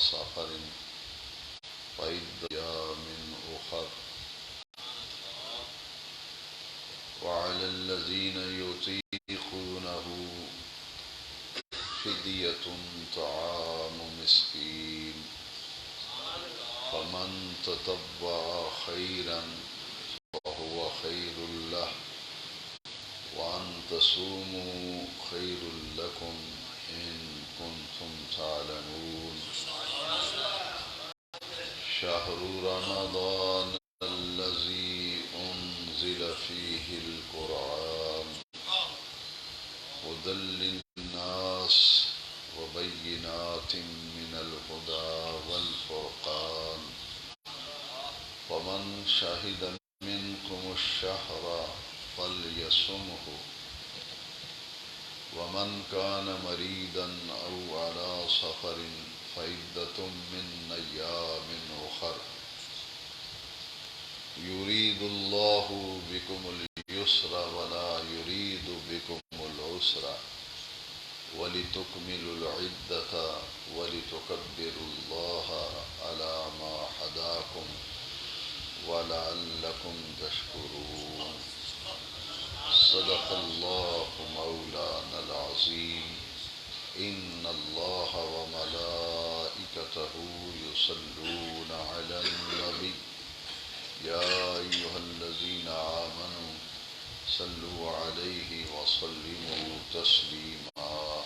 سفر فعدة أيام أخر وعلى الذين يطيقونه فدية طعام مسكين فمن تتبع خيرا فهو خير له وأن تصوموا خير لكم إن كنتم تعلمون شهر رمضان الذي أنزل فيه القرآن هدى للناس وبينات من الهدى والفرقان فمن شهد منكم الشهر فليصمه ومن كان مريضا أو على سفر فعدة من أيام أخر يريد الله بكم اليسر ولا يريد بكم العسر ولتكملوا العدة ولتكبروا الله على ما هداكم ولعلكم تشكرون صدق الله مولانا العظيم إن الله وملائكته يصلون على النبي يا أيها الذين آمنوا صلوا عليه وسلموا تسليما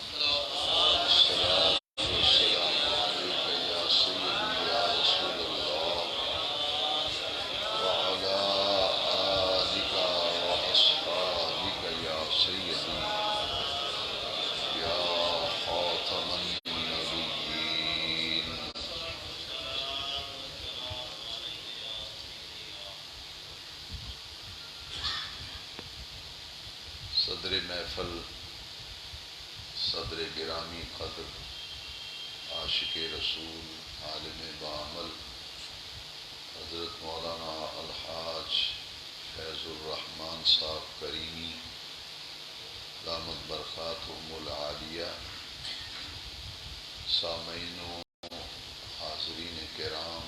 الصلاة والسلام عليك يا سيدي يا رسول الله وعلى آلك وأصحابك يا سيدي يا خاتم النبيين صدر محفل صدر گرامی قدر عاشق رسول عالم بعمل حضرت مولانا الحاج فیض الرحمن صاحب کریمی دامت برکاتہم العالیہ سامعین و حاضرین کرام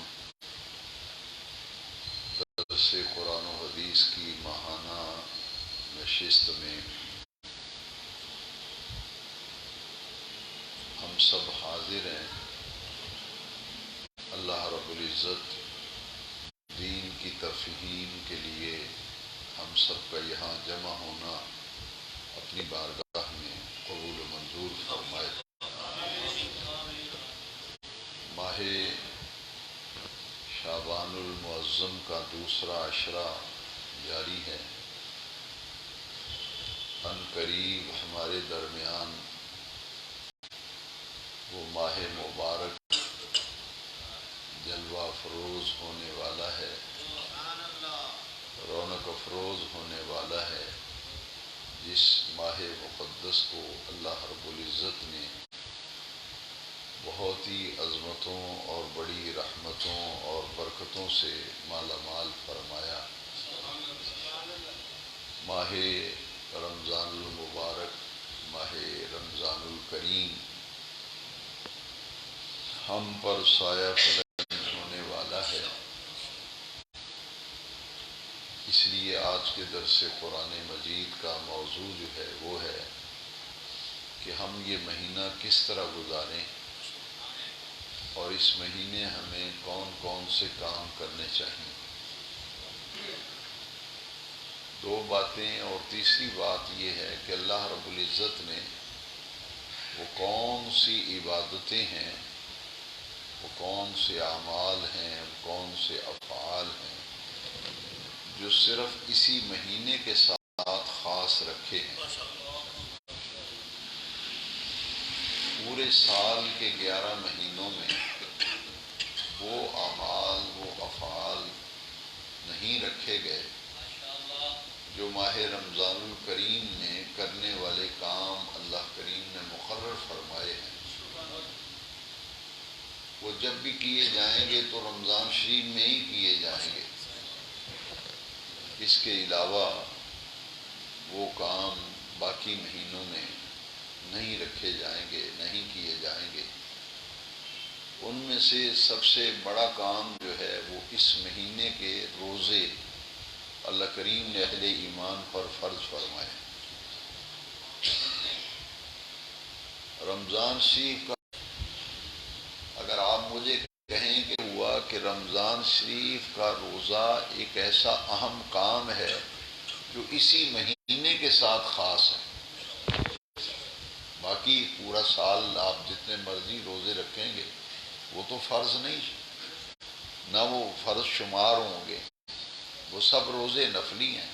درس قرآن و حدیث کی ماہانہ نشست میں ہم سب حاضر ہیں۔ اللہ رب العزت دین کی تفہیم کے لیے ہم سب کا یہاں جمع ہونا اپنی بارگاہ میں قبول و منظور فرمائے۔ ماہ شعبان المعظم کا دوسرا عشرہ جاری ہے۔ ان قریب ہمارے درمیان وہ ماہ مبارک جلوہ افروز ہونے والا ہے، رونق افروز ہونے والا ہے، جس ماہ مقدس کو اللہ رب العزت نے بہت ہی عظمتوں اور بڑی رحمتوں اور برکتوں سے مالا مال فرمایا۔ ماہ رمضان المبارک، ماہ رمضان الکریم ہم پر سایہ فلک ہونے والا ہے۔ اس لیے آج کے درس قرآن مجید کا موضوع جو ہے وہ ہے کہ ہم یہ مہینہ کس طرح گزاریں اور اس مہینے ہمیں کون کون سے کام کرنے چاہیے۔ دو باتیں، اور تیسری بات یہ ہے کہ اللہ رب العزت نے وہ کون سی عبادتیں ہیں، وہ کون سے اعمال ہیں، وہ کون سے افعال ہیں جو صرف اسی مہینے کے ساتھ خاص رکھے ہیں۔ پورے سال کے 11 مہینوں میں وہ اعمال، وہ افعال نہیں رکھے گئے جو ماہ رمضان الکریم میں کرنے والے کام اللہ کریم نے مقرر فرمائے ہیں۔ وہ جب بھی کیے جائیں گے تو رمضان شریف میں ہی کیے جائیں گے، اس کے علاوہ وہ کام باقی مہینوں میں نہیں رکھے جائیں گے، نہیں کیے جائیں گے۔ ان میں سے سب سے بڑا کام جو ہے وہ اس مہینے کے روزے اللہ کریم نے اہل ایمان پر فرض فرمائے۔ رمضان شریف کا اگر آپ مجھے کہیں کہ ہوا کہ رمضان شریف کا روزہ ایک ایسا اہم کام ہے جو اسی مہینے کے ساتھ خاص ہے، باقی پورا سال آپ جتنے مرضی روزے رکھیں گے وہ تو فرض نہیں، نہ وہ فرض شمار ہوں گے، وہ سب روزے نفلی ہیں۔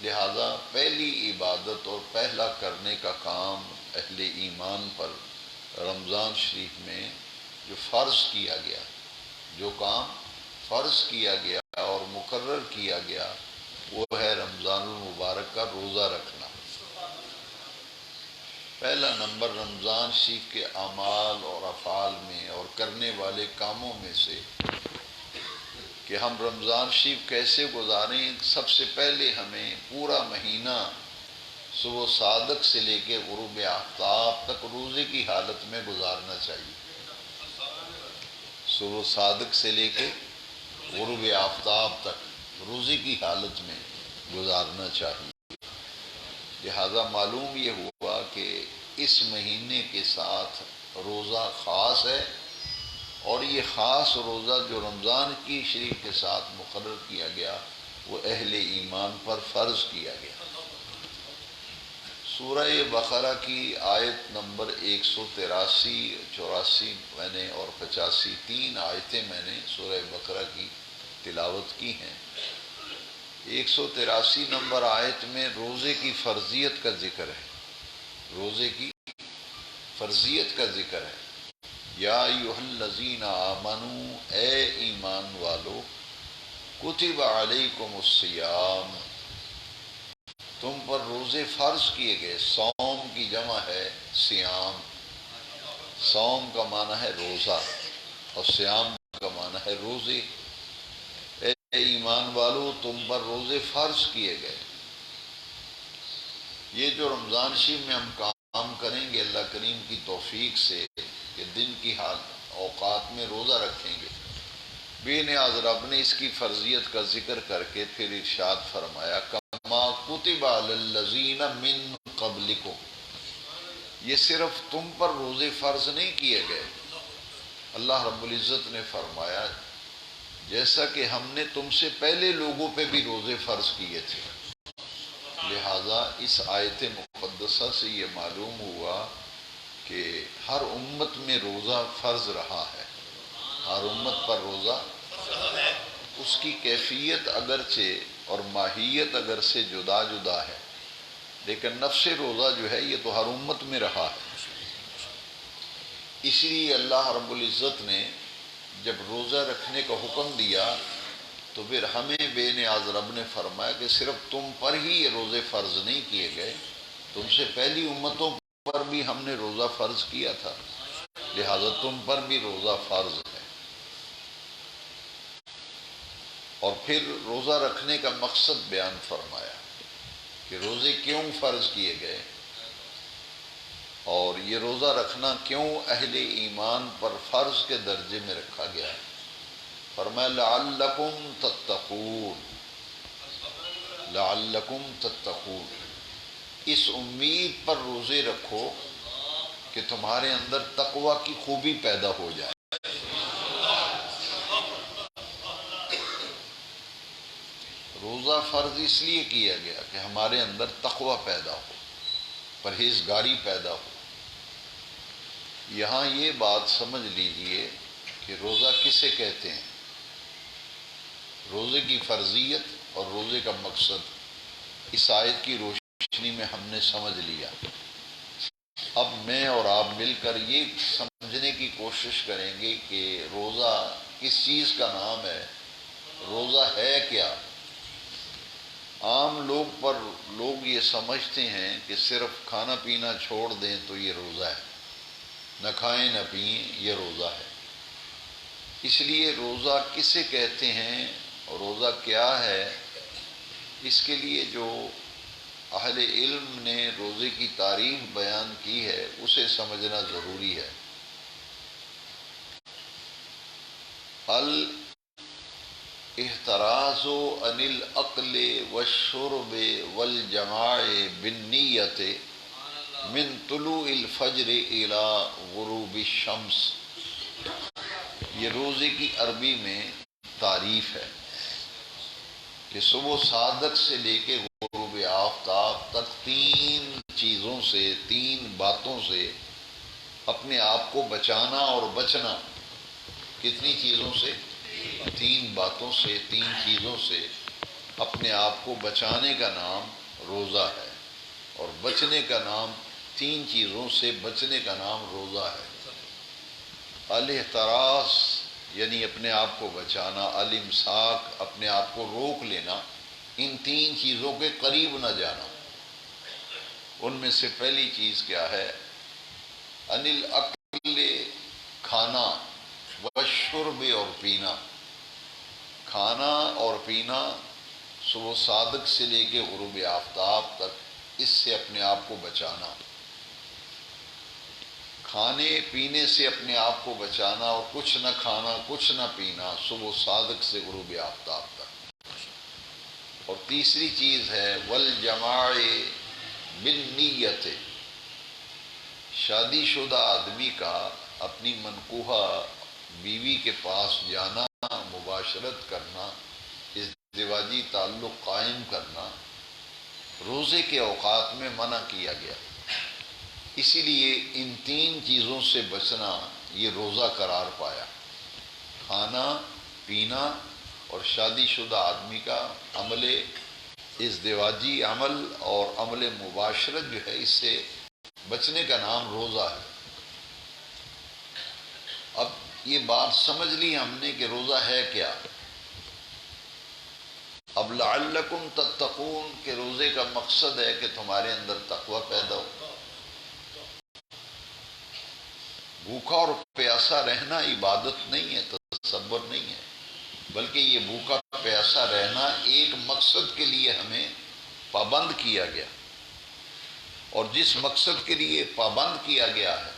لہذا پہلی عبادت اور پہلا کرنے کا کام اہل ایمان پر رمضان شریف میں جو فرض کیا گیا، جو کام فرض کیا گیا اور مقرر کیا گیا، وہ ہے رمضان المبارک کا روزہ رکھنا۔ پہلا نمبر رمضان شریف کے اعمال اور افعال میں اور کرنے والے کاموں میں سے کہ ہم رمضان شریف کیسے گزاریں، سب سے پہلے ہمیں پورا مہینہ صبح صادق سے لے کے غروب آفتاب تک روزے کی حالت میں گزارنا چاہیے۔ صبح صادق سے لے کے غروب آفتاب تک روزے کی حالت میں گزارنا چاہیے۔ لہذا معلوم یہ ہوا کہ اس مہینے کے ساتھ روزہ خاص ہے، اور یہ خاص روزہ جو رمضان کی شریف کے ساتھ مقرر کیا گیا وہ اہل ایمان پر فرض کیا گیا۔ سورہ بقرہ کی آیت نمبر 183، 84 میں نے اور 85، 3 آیتیں میں نے سورہ بقرہ کی تلاوت کی ہیں۔ 183 نمبر آیت میں روزے کی فرضیت کا ذکر ہے، روزے کی فرضیت کا ذکر ہے۔ یا ایھا الذین آمنوا، اے ایمان والو، کتب علیکم الصیام، تم پر روزے فرض کیے گئے۔ صوم کی جمع ہے صیام، صوم کا معنی ہے روزہ اور صیام کا معنی ہے روزے۔ اے ایمان والو، تم پر روزے فرض کیے گئے۔ یہ جو رمضان شریف میں ہم کام کریں گے اللہ کریم کی توفیق سے کہ دن کی اوقات میں روزہ رکھیں گے، بے نیاز رب نے اس کی فرضیت کا ذکر کر کے پھر ارشاد فرمایا کما کتب علی الذین من قبلکم، یہ صرف تم پر روزے فرض نہیں کیے گئے، اللہ رب العزت نے فرمایا جیسا کہ ہم نے تم سے پہلے لوگوں پہ بھی روزے فرض کیے تھے۔ لہذا اس آیت مقدسہ سے یہ معلوم ہوا کہ ہر امت میں روزہ فرض رہا ہے، ہر امت پر روزہ، اس کی کیفیت اگرچہ اور ماہیت اگر سے جدا جدا ہے، لیکن نفس روزہ جو ہے یہ تو ہر امت میں رہا ہے۔ اس لیے اللہ رب العزت نے جب روزہ رکھنے کا حکم دیا تو پھر ہمیں بے نیاز رب نے فرمایا کہ صرف تم پر ہی یہ روزے فرض نہیں کیے گئے، تم سے پہلی امتوں پر بھی ہم نے روزہ فرض کیا تھا، لہذا تم پر بھی روزہ فرض ہے۔ اور پھر روزہ رکھنے کا مقصد بیان فرمایا کہ روزے کیوں فرض کیے گئے اور یہ روزہ رکھنا کیوں اہل ایمان پر فرض کے درجے میں رکھا گیا ہے۔ فرمایا لعلکم تتقون، لعلکم تتقون، اس امید پر روزے رکھو کہ تمہارے اندر تقوی کی خوبی پیدا ہو جائے۔ روزہ فرض اس لیے کیا گیا کہ ہمارے اندر تقوی پیدا ہو، پرہیزگاری پیدا ہو۔ یہاں یہ بات سمجھ لیجئے کہ روزہ کسے کہتے ہیں، روزے کی فرضیت اور روزے کا مقصد اس آیت کی روشنی میں ہم نے سمجھ لیا۔ اب میں اور آپ مل کر یہ سمجھنے کی کوشش کریں گے کہ روزہ کس چیز کا نام ہے، روزہ ہے کیا۔ عام لوگ یہ سمجھتے ہیں کہ صرف کھانا پینا چھوڑ دیں تو یہ روزہ ہے، نہ کھائیں نہ پئیں یہ روزہ ہے۔ اس لیے روزہ کسے کہتے ہیں اور روزہ کیا ہے، اس کے لیے جو اہل علم نے روزے کی تعریف بیان کی ہے اسے سمجھنا ضروری ہے۔ الاحتراز عن الاکل والشرب والجماع بالنیت من طلوع الفجر الى غروب الشمس. یہ روزے کی عربی میں تعریف ہے کہ صبح صادق سے لے کے غروب آفتاب تک تین چیزوں سے، تین باتوں سے اپنے آپ کو بچانا اور بچنا. کتنی چیزوں سے؟ تین باتوں سے، تین چیزوں سے اپنے آپ کو بچانے کا نام روزہ ہے، اور بچنے کا نام، تین چیزوں سے بچنے کا نام روزہ ہے. الاحتراز یعنی اپنے آپ کو بچانا، الامساک اپنے آپ کو روک لینا، ان تین چیزوں کے قریب نہ جانا. ان میں سے پہلی چیز کیا ہے؟ عن الاکل، کھانا، والشرب اور پینا. کھانا اور پینا صبح صادق سے لے کے غروب آفتاب تک، اس سے اپنے آپ کو بچانا. کھانے پینے سے اپنے آپ کو بچانا، اور کچھ نہ کھانا کچھ نہ پینا صبح صادق سے غروب آفتاب تک. اور تیسری چیز ہے والجماع بالنیت. شادی شدہ آدمی کا اپنی منکوحہ بیوی کے پاس جانا، مباشرت کرنا، ازدواجی تعلق قائم کرنا روزے کے اوقات میں منع کیا گیا. اسی لیے ان تین چیزوں سے بچنا یہ روزہ قرار پایا. کھانا، پینا اور شادی شدہ آدمی کا عمل ازدواجی عمل اور عمل مباشرت جو ہے، اس سے بچنے کا نام روزہ ہے. اب یہ بات سمجھ لی ہم نے کہ روزہ ہے کیا. اب لعلکم تتقون کہ روزے کا مقصد ہے کہ تمہارے اندر تقوی پیدا ہو. بھوکا اور پیاسا رہنا عبادت نہیں ہے، تصور نہیں ہے، بلکہ یہ بھوکا پیاسا رہنا ایک مقصد کے لیے ہمیں پابند کیا گیا. اور جس مقصد کے لیے پابند کیا گیا ہے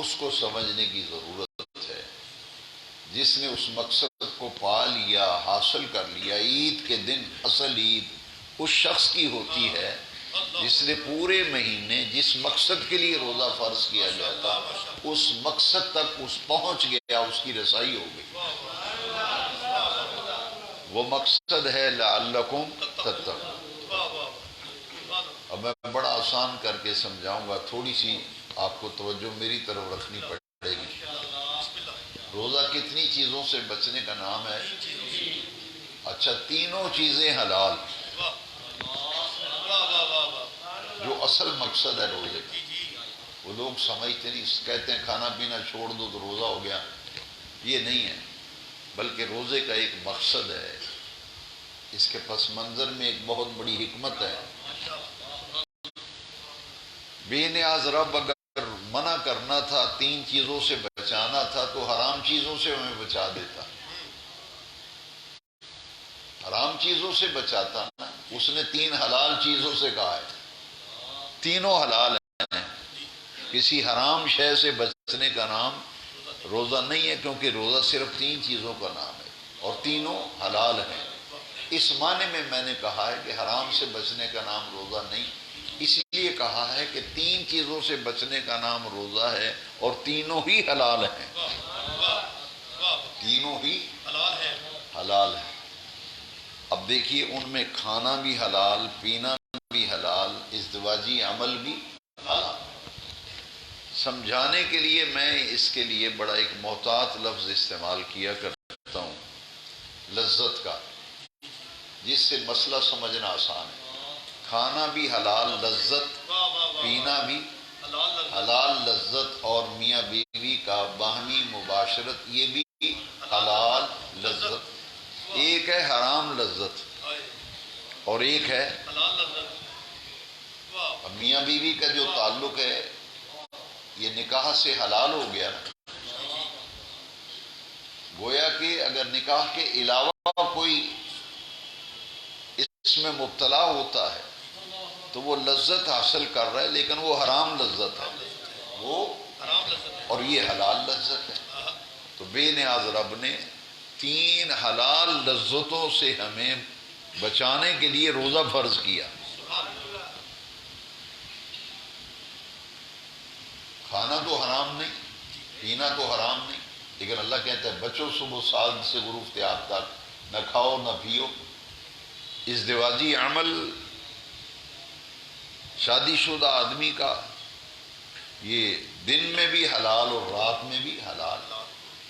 اس کو سمجھنے کی ضرورت ہے. جس نے اس مقصد کو پا لیا، حاصل کر لیا، عید کے دن اصل عید اس شخص کی ہوتی ہے جس نے پورے مہینے جس مقصد کے لیے روزہ فرض کیا گیا تھا اس مقصد تک اس پہنچ گیا، اس کی رسائی ہو گئی. وہ مقصد ہے لعلکم تتقون. اب میں بڑا آسان کر کے سمجھاؤں گا، تھوڑی سی آپ کو توجہ میری طرف رکھنی پڑے گی. روزہ کتنی چیزوں سے بچنے کا نام ہے؟ اچھا، تینوں چیزیں حلال، جو اصل مقصد ہے روزے کا. وہ لوگ سمجھتے نہیں، کہتے ہیں کھانا پینا چھوڑ دو تو روزہ ہو گیا. یہ نہیں ہے، بلکہ روزے کا ایک مقصد ہے. اس کے پس منظر میں ایک بہت بڑی حکمت ہے. بے نیاز رب اگر منع کرنا تھا، تین چیزوں سے بچانا تھا، تو حرام چیزوں سے ہمیں بچا دیتا، حرام چیزوں سے بچاتا نا. اس نے تین حلال چیزوں سے کہا ہے، تینوں حلال ہیں. کسی حرام شے سے بچنے کا نام روزہ نہیں ہے، کیونکہ روزہ صرف تین چیزوں کا نام ہے اور تینوں حلال ہیں. اس معنی میں میں نے کہا ہے کہ حرام سے بچنے کا نام روزہ نہیں، اس لیے کہا ہے کہ تین چیزوں سے بچنے کا نام روزہ ہے اور تینوں ہی حلال ہیں. تینوں ہی حلال ہیں. اب دیکھیے، ان میں کھانا بھی حلال، پینا بھی حلال، ازدواجی عمل بھی حلال. سمجھانے کے لیے میں اس کے لیے بڑا ایک محتاط لفظ استعمال کیا کرتا ہوں، لذت کا، جس سے مسئلہ سمجھنا آسان ہے. کھانا بھی حلال لذت، پینا بھی حلال لذت، اور میاں بیوی کا باہمی مباشرت یہ بھی حلال لذت. ایک ہے حرام لذت اور ایک ہے میاں بیوی کا جو تعلق ہے یہ نکاح سے حلال ہو گیا. گویا کہ اگر نکاح کے علاوہ کوئی اس میں مبتلا ہوتا ہے تو وہ لذت حاصل کر رہا ہے، لیکن وہ حرام لذت ہے، وہ اور یہ حلال لذت ہے. تو تو بے نیاز رب نے 3 حلال لذتوں سے ہمیں بچانے کے لیے روزہ فرض کیا۔ کھانا تو حرام نہیں، پینا تو حرام نہیں، لیکن اللہ کہتا ہے بچو صبح 7 سے غروب آب تک نہ کھاؤ نہ پیو۔ ازدواجی عمل شادی شدہ آدمی کا یہ دن میں بھی حلال اور رات میں بھی حلال،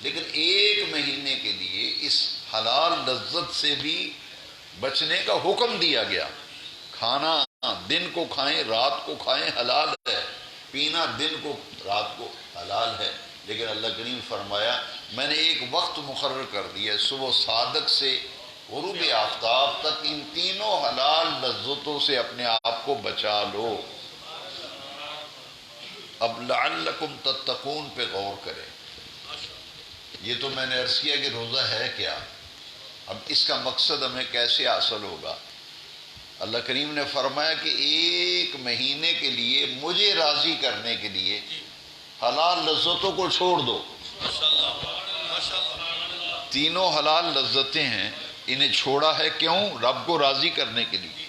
لیکن 1 مہینے کے لیے اس حلال لذت سے بھی بچنے کا حکم دیا گیا۔ کھانا دن کو کھائیں رات کو کھائیں حلال ہے، پینا دن کو رات کو حلال ہے، لیکن اللہ کریم فرمایا میں نے ایک وقت مقرر کر دیا، صبح صادق سے غروب آفتاب تک ان تینوں حلال لذتوں سے اپنے آپ کو بچا لو۔ اب لعلکم تتقون پہ غور کریں۔ یہ تو میں نے عرض کیا کہ روزہ ہے کیا، اب اس کا مقصد ہمیں کیسے حاصل ہوگا۔ اللہ کریم نے فرمایا کہ 1 مہینے کے لیے مجھے راضی کرنے کے لیے حلال لذتوں کو چھوڑ دو۔ تینوں حلال لذتیں ہیں، انہیں چھوڑا ہے کیوں؟ رب کو راضی کرنے کے لیے،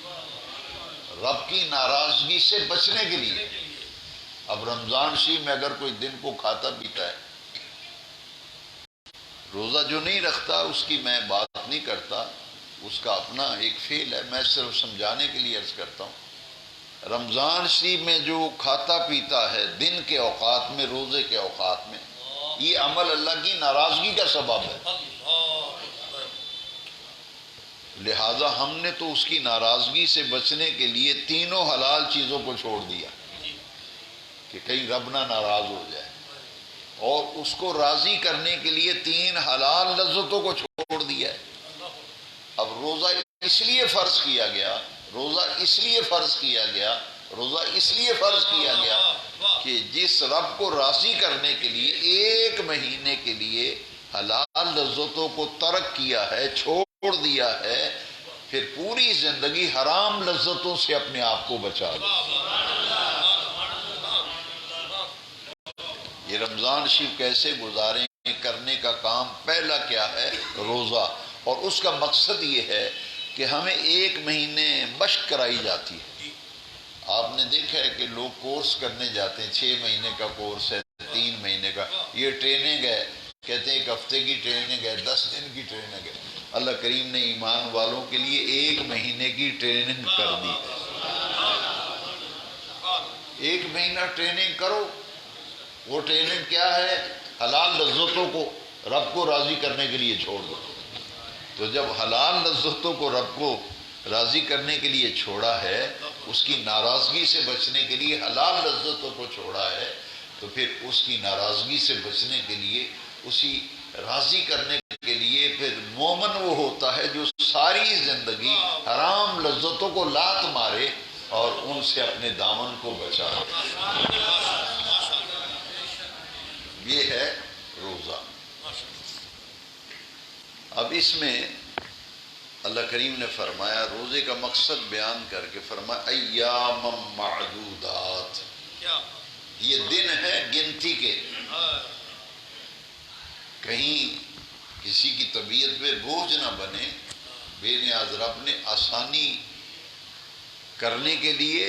رب کی ناراضگی سے بچنے کے لیے۔ اب رمضان شریف میں اگر کوئی دن کو کھاتا پیتا ہے، روزہ جو نہیں رکھتا اس کی میں بات نہیں کرتا، اس کا اپنا ایک فعل ہے، میں صرف سمجھانے کے لیے عرض کرتا ہوں۔ رمضان شریف میں جو کھاتا پیتا ہے دن کے اوقات میں، روزے کے اوقات میں، یہ عمل اللہ کی ناراضگی کا سبب ہے، لہٰذا ہم نے تو اس کی ناراضگی سے بچنے کے لیے تینوں حلال چیزوں کو چھوڑ دیا کہ کہیں رب نہ ناراض ہو جائے، اور اس کو راضی کرنے کے لیے 3 حلال لذتوں کو چھوڑ دیا ہے۔ اب روزہ اس لیے فرض کیا گیا، روزہ اس لیے فرض کیا گیا، روزہ اس لیے فرض کیا گیا کہ جس رب کو راضی کرنے کے لیے 1 مہینے کے لیے حلال لذتوں کو ترک کیا ہے، چھوڑ دیا ہے، پھر پوری زندگی حرام لذتوں سے اپنے آپ کو بچا لو۔ یہ رمضان شریف کیسے گزاریں کرنے کا کام پہلا کیا ہے؟ روزہ، اور اس کا مقصد یہ ہے کہ ہمیں 1 مہینے مشق کرائی جاتی ہے۔ آپ نے دیکھا ہے کہ لوگ کورس کرنے جاتے ہیں، 6 مہینے کا کورس ہے، 3 مہینے کا، یہ ٹریننگ ہے، کہتے ہیں 1 ہفتے کی ٹریننگ ہے، 10 دن کی ٹریننگ ہے۔ اللہ کریم نے ایمان والوں کے لیے 1 مہینے کی ٹریننگ کر دی۔ 1 مہینہ ٹریننگ کرو، وہ ٹریننگ کیا ہے؟ حلال لذتوں کو رب کو راضی کرنے کے لیے چھوڑ دو۔ تو جب حلال لذتوں کو رب کو راضی کرنے کے لیے چھوڑا ہے، اس کی ناراضگی سے بچنے کے لیے حلال لذتوں کو چھوڑا ہے، تو پھر اس کی ناراضگی سے بچنے کے لیے، اسی راضی کرنے کے لیے پھر مومن وہ ہوتا ہے جو ساری زندگی حرام لذتوں کو لات مارے اور ان سے اپنے دامن کو بچائے۔ یہ ہے روزہ۔ اب اس میں اللہ کریم نے فرمایا، روزے کا مقصد بیان کر کے فرمایا ایام معدودات، یہ دن ہے گنتی کے، کہیں کسی کی طبیعت پہ بوجھ نہ بنے۔ بے نیاز رب نے آسانی کرنے کے لیے،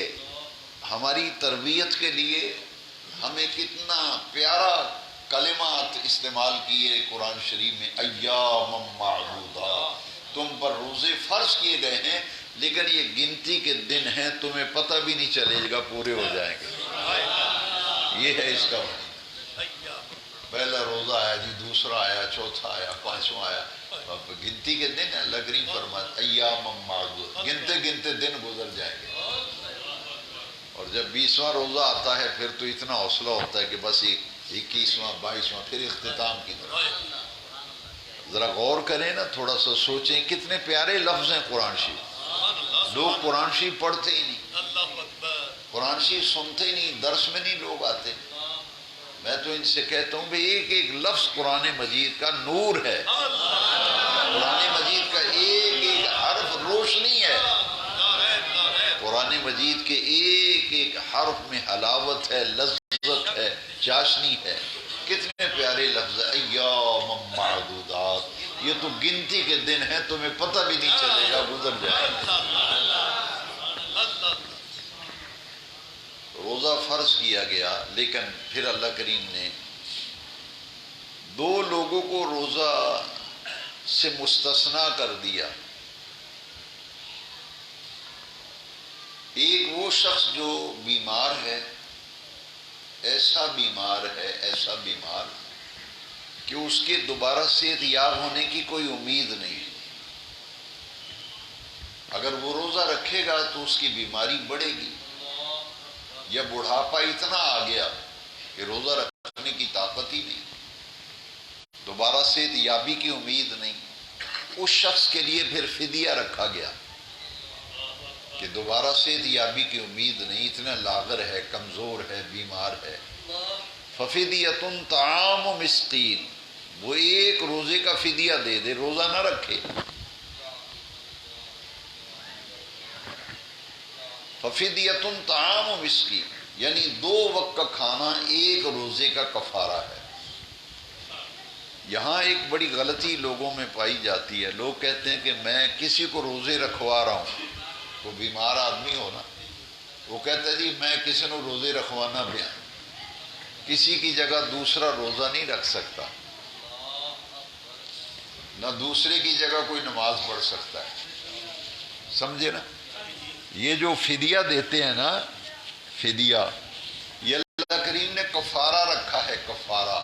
ہماری تربیت کے لیے ہمیں کتنا پیارا کلمات استعمال کیے قرآن شریف میں، ایام معدودات، تم پر روزے فرض کیے گئے ہیں لیکن یہ گنتی کے دن ہیں، تمہیں پتہ بھی نہیں چلے گا پورے ہو جائیں گے۔ یہ ہے اس کا معنی۔ پہلا روزہ آیا جی، دوسرا آیا، چوتھا آیا، 5واں آیا، اب گنتی کے دن اللہ کریم فرماتا ایام معدودات، گنتے گنتے دن گزر جائیں گے۔ اور جب 20واں روزہ آتا ہے پھر تو اتنا حوصلہ ہوتا ہے کہ بس 21واں 22واں پھر اختتام کی طرف۔ ذرا غور کریں نا، تھوڑا سا سوچیں، کتنے پیارے لفظ ہیں قرآن شریف۔ لوگ قرآن شریف پڑھتے ہی نہیں، قرآن شریف سنتے ہی نہیں، درس میں نہیں لوگ آتے۔ میں تو ان سے کہتا ہوں بھئی ایک ایک لفظ قرآن مجید کا نور ہے، قرآن مجید کا ایک ایک حرف روشنی ہے، قرآن مجید کے ایک ایک حرف میں حلاوت ہے، لذت ہے، چاشنی ہے۔ کتنے پیارے لفظ ایام یہ تو گنتی کے دن ہیں، تمہیں پتہ بھی نہیں چلے گا، گزر جائے گا۔ روزہ فرض کیا گیا، لیکن پھر اللہ کریم نے دو لوگوں کو روزہ سے مستثنا کر دیا۔ ایک وہ شخص جو بیمار ہے، ایسا بیمار ہے، ایسا بیمار کہ اس کے دوبارہ صحت یاب ہونے کی کوئی امید نہیں، اگر وہ روزہ رکھے گا تو اس کی بیماری بڑھے گی، یا بڑھاپا اتنا آ گیا کہ روزہ رکھنے کی طاقت ہی نہیں، دوبارہ صحت یابی کی امید نہیں، اس شخص کے لیے پھر فدیہ رکھا گیا کہ دوبارہ صحت یابی کی امید نہیں، اتنا لاغر ہے، کمزور ہے، بیمار ہے۔ ففدیۃ طعام مسکین، وہ ایک روزے کا فدیہ دے دے، روزہ نہ رکھے۔ ففدیۃ طعام مسکین، یعنی 2 وقت کا کھانا ایک روزے کا کفارہ ہے۔ یہاں ایک بڑی غلطی لوگوں میں پائی جاتی ہے، لوگ کہتے ہیں کہ میں کسی کو روزے رکھوا رہا ہوں، وہ بیمار آدمی ہو نا، وہ کہتا ہے جی میں کسی کو روزے رکھوانا بھی آئیں، کسی کی جگہ دوسرا روزہ نہیں رکھ سکتا، نہ دوسرے کی جگہ کوئی نماز پڑھ سکتا ہے، سمجھے نا؟ یہ جو فدیہ دیتے ہیں نا، فدیہ، یہ اللہ کریم نے کفارہ رکھا ہے، کفارہ،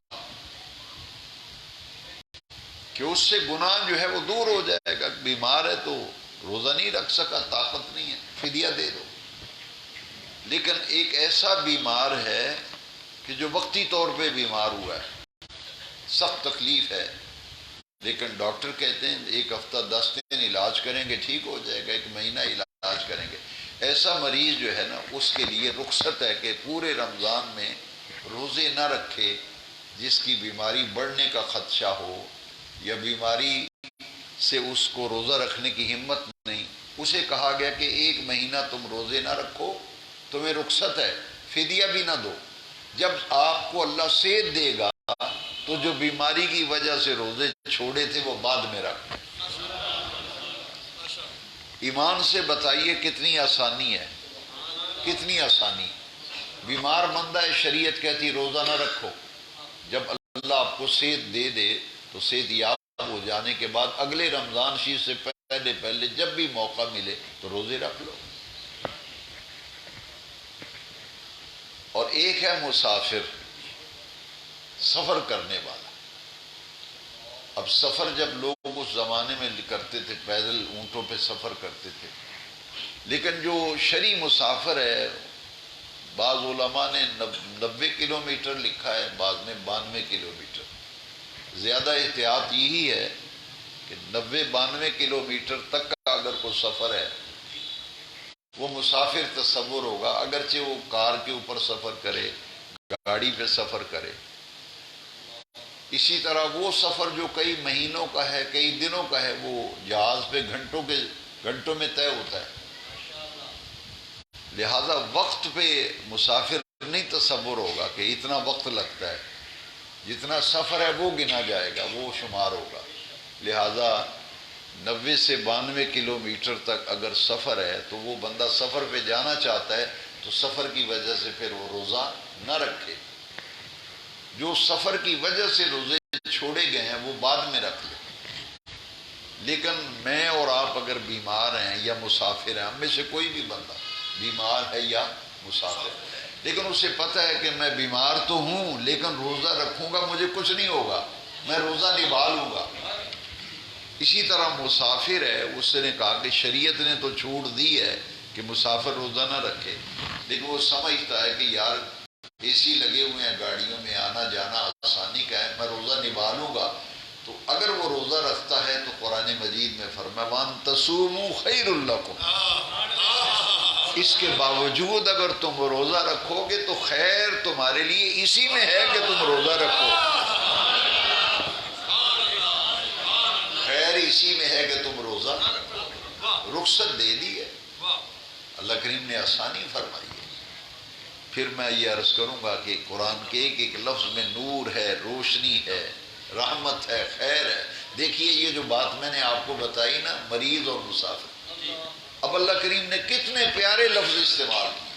کہ اس سے گناہ جو ہے وہ دور ہو جائے گا۔ بیمار ہے تو روزہ نہیں رکھ سکا، طاقت نہیں ہے، فدیہ دے دو۔ لیکن ایک ایسا بیمار ہے کہ جو وقتی طور پہ بیمار ہوا ہے، سخت تکلیف ہے، لیکن ڈاکٹر کہتے ہیں 1 ہفتہ 10 دن علاج کریں گے ٹھیک ہو جائے گا، 1 مہینہ علاج کریں گے، ایسا مریض جو ہے نا اس کے لیے رخصت ہے کہ پورے رمضان میں روزے نہ رکھے، جس کی بیماری بڑھنے کا خدشہ ہو یا بیماری سے اس کو روزہ رکھنے کی ہمت نہیں، اسے کہا گیا کہ 1 مہینہ تم روزے نہ رکھو، تمہیں رخصت ہے، فدیہ بھی نہ دو، جب آپ کو اللہ صحت دے گا تو جو بیماری کی وجہ سے روزے چھوڑے تھے وہ بعد میں رکھ۔ ایمان سے بتائیے کتنی آسانی ہے، کتنی آسانی۔ بیمار بندہ ہے، شریعت کہتی روزہ نہ رکھو، جب اللہ آپ کو صحت دے دے تو صحت یاب ہو جانے کے بعد اگلے رمضان شریف سے پہلے جب بھی موقع ملے تو روزے رکھ لو۔ اور ایک ہے مسافر، سفر کرنے والا۔ اب سفر جب لوگ اس زمانے میں کرتے تھے، پیدل اونٹوں پہ سفر کرتے تھے، لیکن جو شرعی مسافر ہے، بعض علماء نے 90 کلومیٹر لکھا ہے، بعض نے 92 کلومیٹر۔ زیادہ احتیاط یہی ہے کہ 90-92 کلومیٹر تک کا اگر کوئی سفر ہے وہ مسافر تصور ہوگا، اگرچہ وہ کار کے اوپر سفر کرے، گاڑی پہ سفر کرے۔ اسی طرح وہ سفر جو کئی مہینوں کا ہے، کئی دنوں کا ہے، وہ جہاز پہ گھنٹوں میں طے ہوتا ہے۔ لہذا وقت پہ مسافر نہیں تصور ہوگا کہ اتنا وقت لگتا ہے، جتنا سفر ہے وہ گنا جائے گا، وہ شمار ہوگا۔ لہذا 90 سے 92 کلومیٹر تک اگر سفر ہے تو وہ بندہ سفر پہ جانا چاہتا ہے تو سفر کی وجہ سے پھر وہ روزہ نہ رکھے۔ جو سفر کی وجہ سے روزے چھوڑے گئے ہیں وہ بعد میں رکھ لیں۔ لیکن میں اور آپ اگر بیمار ہیں یا مسافر ہیں، ہم میں سے کوئی بھی بندہ بیمار ہے یا مسافر، لیکن اسے پتہ ہے کہ میں بیمار تو ہوں لیکن روزہ رکھوں گا مجھے کچھ نہیں ہوگا، میں روزہ نبھا لوں گا۔ اسی طرح مسافر ہے، اس نے کہا کہ شریعت نے تو چھوٹ دی ہے کہ مسافر روزہ نہ رکھے، لیکن وہ سمجھتا ہے کہ یار اے سی لگے ہوئے ہیں گاڑیوں میں، آنا جانا آسانی کا ہے، میں روزہ نبھا لوں گا۔ تو اگر وہ روزہ رکھتا ہے تو قرآن مجید میں فرمایا وَأَن تَصُومُوا خَيْرٌ لَكُمْ، اس کے باوجود اگر تم روزہ رکھو گے تو خیر تمہارے لیے اسی میں ہے کہ تم روزہ رکھو، خیر اسی میں ہے کہ تم روزہ رخصت دے دی ہے، اللہ کریم نے آسانی فرمائی ہے۔ پھر میں یہ عرض کروں گا کہ قرآن کے ایک ایک لفظ میں نور ہے، روشنی ہے، رحمت ہے، خیر ہے۔ دیکھیے یہ جو بات میں نے آپ کو بتائی نا، مریض اور مسافر، اب اللہ کریم نے کتنے پیارے لفظ استعمال کیے.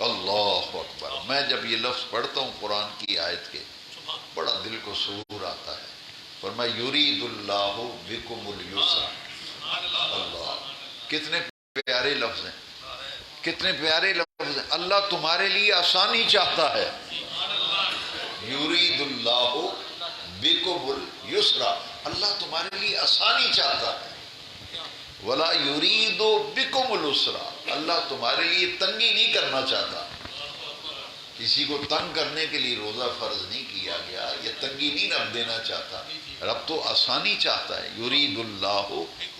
اللہ اکبر. میں جب یہ لفظ پڑھتا ہوں قرآن کی آیت کے، بڑا دل کو سرور آتا ہے. فرمایا یرید اللہ بکم الیسر. اللہ، کتنے پیارے لفظ ہیں، کتنے پیارے لفظ ہیں. اللہ تمہارے لیے آسانی چاہتا ہے. یرید اللہ بکم الیسر، اللہ تمہارے لیے آسانی چاہتا ہے. ولا یرید بکم العسر، اللہ تمہارے لیے تنگی نہیں کرنا چاہتا. کسی کو تنگ کرنے کے لیے روزہ فرض نہیں کیا گیا، یہ تنگی نہیں رب دینا چاہتا. رب تو آسانی چاہتا ہے. یرید اللہ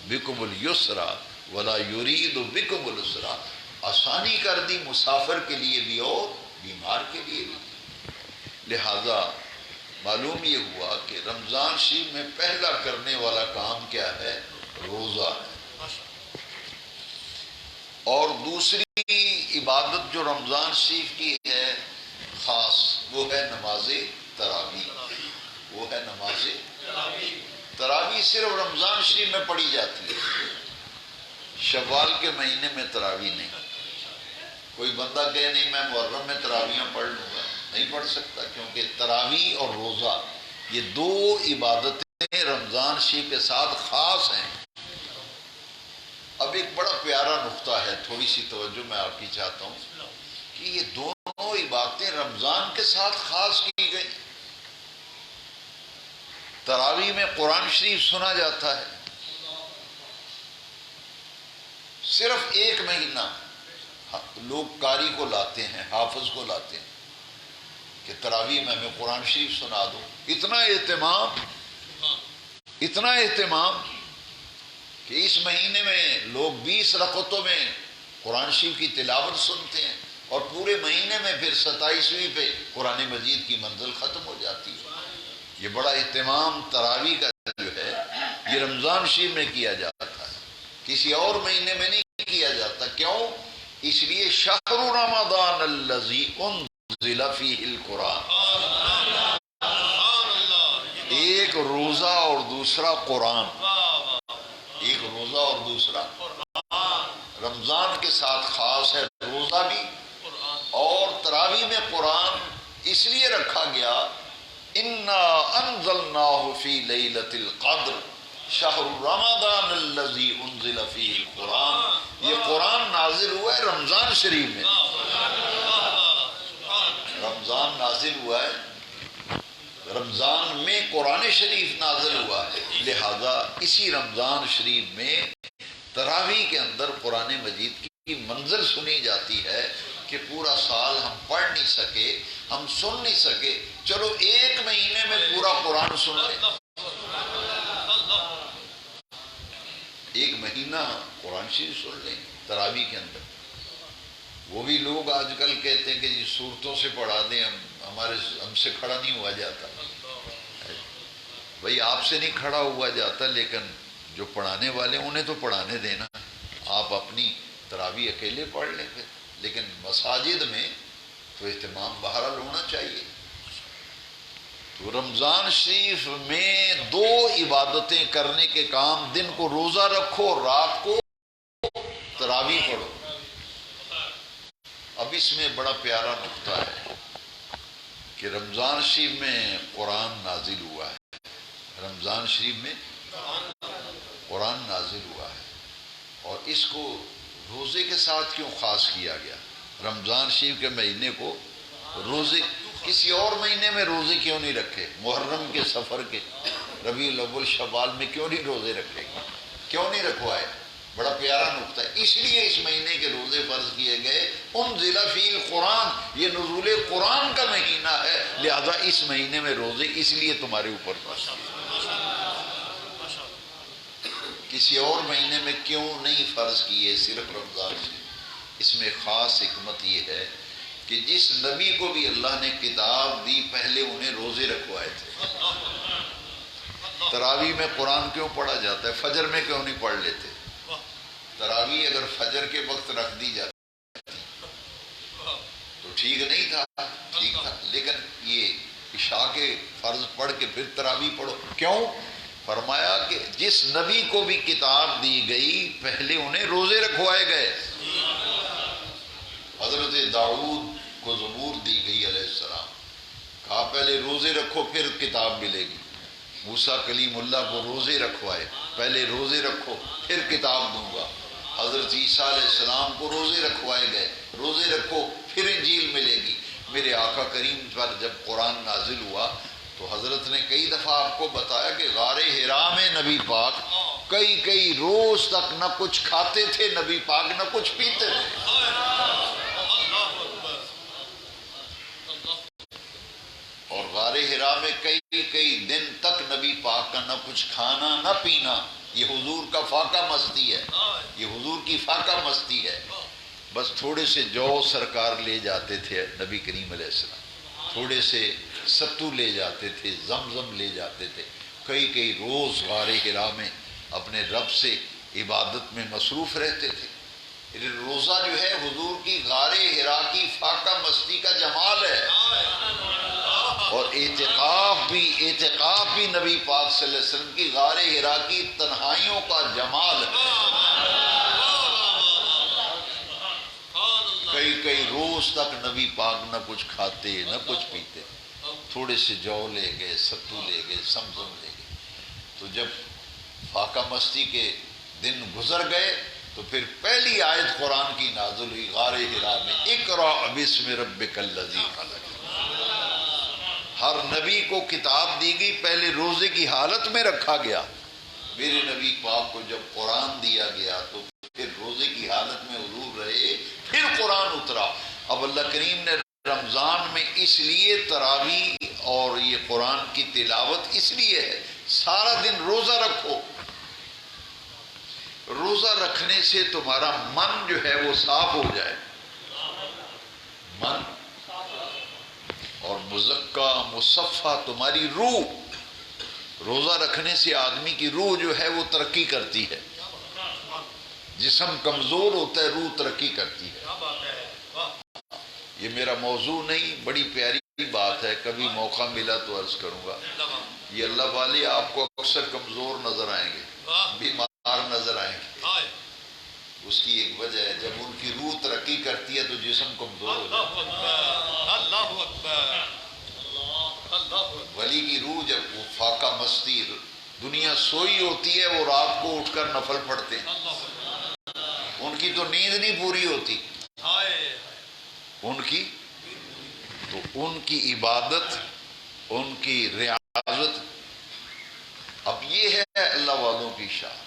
بکم الیسر ولا یرید بکم العسر، آسانی کر دی مسافر کے لیے بھی اور بیمار کے لیے بھی. لہذا معلوم یہ ہوا کہ رمضان شریف میں پہلا کرنے والا کام کیا ہے؟ روزہ ہے. اور دوسری عبادت جو رمضان شریف کی ہے خاص، وہ ہے نماز تراویح. وہ ہے نماز تراویح. صرف رمضان شریف میں پڑھی جاتی ہے، شوال کے مہینے میں تراویح نہیں. کوئی بندہ کہے نہیں میں محرم میں تراویحاں پڑھ لوں گا، نہیں پڑھ سکتا، کیونکہ تراویح اور روزہ یہ دو عبادتیں رمضان شریف کے ساتھ خاص ہیں. اب ایک بڑا پیارا نقطہ ہے، تھوڑی سی توجہ میں آپ کی چاہتا ہوں کہ یہ دونوں عبادتیں رمضان کے ساتھ خاص کی گئی. تراویح میں قرآن شریف سنا جاتا ہے، صرف ایک مہینہ لوگ قاری کو لاتے ہیں، حافظ کو لاتے ہیں کہ تراویح میں ہمیں قرآن شریف سنا دو. اتنا اہتمام کہ اس مہینے میں لوگ 20 رکعتوں میں قرآن شریف کی تلاوت سنتے ہیں، اور پورے مہینے میں پھر 27ویں پہ قرآن مجید کی منزل ختم ہو جاتی ہے. یہ بڑا اہتمام تراویح کا جو ہے یہ رمضان شریف میں کیا جاتا ہے، کسی اور مہینے میں نہیں کیا جاتا. کیوں؟ اس لیے شہر رمضان الذی انزل فیہ القرآن، ایک روزہ اور دوسرا قرآن. ایک روزہ اور دوسرا رمضان کے ساتھ خاص ہے روزہ بھی، اور تراویح میں قرآن اس لیے رکھا گیا انا انزلناہ فی لیلۃ القدر شہر رمضان الذی انزل فیہ القرآن. یہ قرآن نازل ہوا ہے رمضان شریف میں. رمضان نازل ہوا ہے، رمضان میں قرآن شریف نازل ہوا ہے. لہذا اسی رمضان شریف میں تراویح کے اندر قرآن مجید کی منزل سنی جاتی ہے کہ پورا سال ہم پڑھ نہیں سکے، ہم سن نہیں سکے، چلو ایک مہینے میں پورا قرآن سن لیں. ایک مہینہ قرآن شریف سن لیں تراویح کے اندر. وہ بھی لوگ آج کل کہتے ہیں کہ جی صورتوں سے پڑھا دیں، ہم سے کھڑا نہیں ہوا جاتا. بھئی آپ سے نہیں کھڑا ہوا جاتا، لیکن جو پڑھانے والے انہیں تو پڑھانے دینا. آپ اپنی تراویح اکیلے پڑھ لیں پھر، لیکن مساجد میں تو اہتمام بہرحال ہونا چاہیے. تو رمضان شریف میں دو عبادتیں کرنے کے کام، دن کو روزہ رکھو اور رات کو تراویح پڑھو. اب اس میں بڑا پیارا نقطہ ہے کہ رمضان شریف میں قرآن نازل ہوا ہے. رمضان شریف میں قرآن نازل ہوا ہے، اور اس کو روزے کے ساتھ کیوں خاص کیا گیا؟ رمضان شریف کے مہینے کو روزے، کسی اور مہینے میں روزے کیوں نہیں رکھے؟ محرم کے، سفر کے، ربیع الاول، شوال میں کیوں نہیں روزے رکھے؟ کیوں نہیں رکھوائے؟ بڑا پیارا نقطہ ہے. اس لیے اس مہینے کے روزے فرض کیے گئے. انزل فیہ القرآن، یہ نزول قرآن کا مہینہ ہے، لہذا اس مہینے میں روزے اس لیے تمہارے اوپر فرض کیے. کسی اور مہینے میں کیوں نہیں فرض کیے، صرف رمضان سے؟ اس میں خاص حکمت یہ ہے کہ جس نبی کو بھی اللہ نے کتاب دی پہلے انہیں روزے رکھوائے تھے. تراویح میں قرآن کیوں پڑھا جاتا ہے؟ فجر میں کیوں نہیں پڑھ لیتے؟ تراویح اگر فجر کے وقت رکھ دی جاتی تو ٹھیک نہیں تھا، ٹھیک تھا، لیکن یہ عشاء کے فرض پڑھ کے پھر تراویح پڑھو. کیوں؟ فرمایا کہ جس نبی کو بھی کتاب دی گئی پہلے انہیں روزے رکھوائے گئے. حضرت داؤد کو زبور دی گئی علیہ السلام، کہا پہلے روزے رکھو پھر کتاب ملے گی. موسیٰ کلیم اللہ کو روزے رکھوائے، پہلے روزے رکھو پھر کتاب دوں گا. حضرت عیسیٰ علیہ السلام کو روزے رکھوائے گئے، روزے رکھو پھر انجیل ملے گی. میرے آقا کریم پر جب قرآن نازل ہوا تو حضرت نے کئی دفعہ آپ کو بتایا کہ غار حرا میں نبی پاک کئی روز تک نہ کچھ کھاتے تھے نبی پاک، نہ کچھ پیتے تھے. اور غار حرا میں کئی دن تک نبی پاک کا نہ کچھ کھانا نہ پینا. یہ حضور کا فاقہ مستی ہے، یہ حضور کی فاقہ مستی ہے. بس تھوڑے سے جو سرکار لے جاتے تھے نبی کریم علیہ السلام، تھوڑے سے ستو لے جاتے تھے، زمزم لے جاتے تھے. کئی روز غار حرا میں اپنے رب سے عبادت میں مصروف رہتے تھے. روزہ جو ہے حضور کی غار حرا کی فاقہ مستی کا جمال ہے. اور اعتکاف بھی نبی پاک صلی اللہ علیہ وسلم کی غار حرا کی تنہائیوں کا جمال ہے. کئی روز تک نبی پاک نہ کچھ کھاتے نہ کچھ پیتے. تھوڑے سے جو لے گئے، ستو لے گئے، سمسم لے گئے. تو جب فاقہ مستی کے دن گزر گئے تو پھر پہلی آیت قرآن کی نازل ہوئی غار حرا میں، اقرأ بسم ربک الذی خلق. ہر نبی کو کتاب دی گئی، پہلے روزے کی حالت میں رکھا گیا. میرے نبی پاک کو جب قرآن دیا گیا تو پھر روزے کی حالت میں حضور رہے، پھر قرآن اترا. اب اللہ کریم نے رمضان میں اس لیے تراویح اور یہ قرآن کی تلاوت اس لیے ہے، سارا دن روزہ رکھو. روزہ رکھنے سے تمہارا من جو ہے وہ صاف ہو جائے، من اور مزکہ مصفہ تمہاری روح. روزہ رکھنے سے آدمی کی روح جو ہے وہ ترقی کرتی ہے. جسم کمزور ہوتا ہے، روح ترقی کرتی ہے. یہ میرا موضوع نہیں، بڑی پیاری بات ہے، کبھی موقع ملا تو عرض کروں گا. یہ اللہ والے آپ کو اکثر کمزور نظر آئیں گے، بیمار نظر آئیں گے. اس کی ایک وجہ ہے، جب ان کی روح ترقی کرتی ہے تو جسم کمزور ہو جاتا ہے. ولی کی روح جب وہ فاقہ مستی، دنیا سوئی ہوتی ہے، وہ رات کو اٹھ کر نفل پڑھتے ہیں. ان کی تو نیند نہیں پوری ہوتی، ان کی تو ان کی عبادت، ان کی ریاضت. اب یہ ہے اللہ والوں کی شان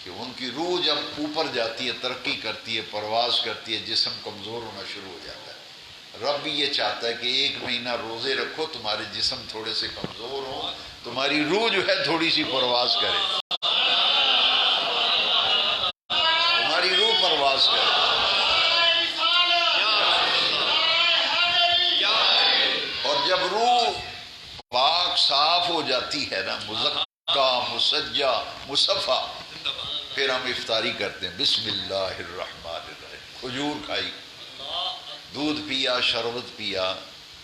کہ ان کی روح جب اوپر جاتی ہے، ترقی کرتی ہے، پرواز کرتی ہے، جسم کمزور ہونا شروع ہو جاتا ہے. رب بھی یہ چاہتا ہے کہ ایک مہینہ روزے رکھو، تمہارے جسم تھوڑے سے کمزور ہوں، تمہاری روح جو ہے تھوڑی سی پرواز کرے، تمہاری روح پرواز کرے. اور جب روح پاک صاف ہو جاتی ہے نا، مزکہ مسجہ مصفہ، پھر ہم افطاری کرتے ہیں. بسم اللہ الرحمن الرحیم. کھجور کھائی، دودھ پیا، شربت پیا،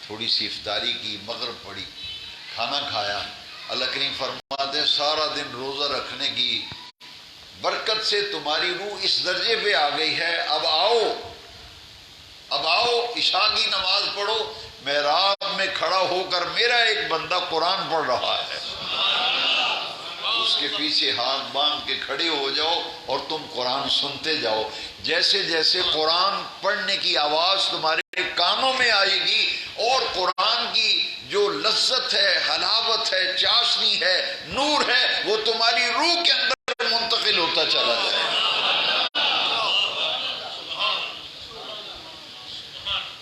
تھوڑی سی افطاری کی، مغرب پڑھی، کھانا کھایا. اللہ کریم فرماتے ہیں سارا دن روزہ رکھنے کی برکت سے تمہاری روح اس درجے پہ آ گئی ہے، اب آؤ عشاء کی نماز پڑھو. محراب میں کھڑا ہو کر میرا ایک بندہ قرآن پڑھ رہا ہے، اس کے پیچھے ہاتھ باندھ کے کھڑے ہو جاؤ اور تم قرآن سنتے جاؤ. جیسے جیسے قرآن پڑھنے کی آواز تمہارے کانوں میں آئے گی اور قرآن کی جو لذت ہے، حلاوت ہے، چاشنی ہے، نور ہے، وہ تمہاری روح کے اندر منتقل ہوتا چلا جائے.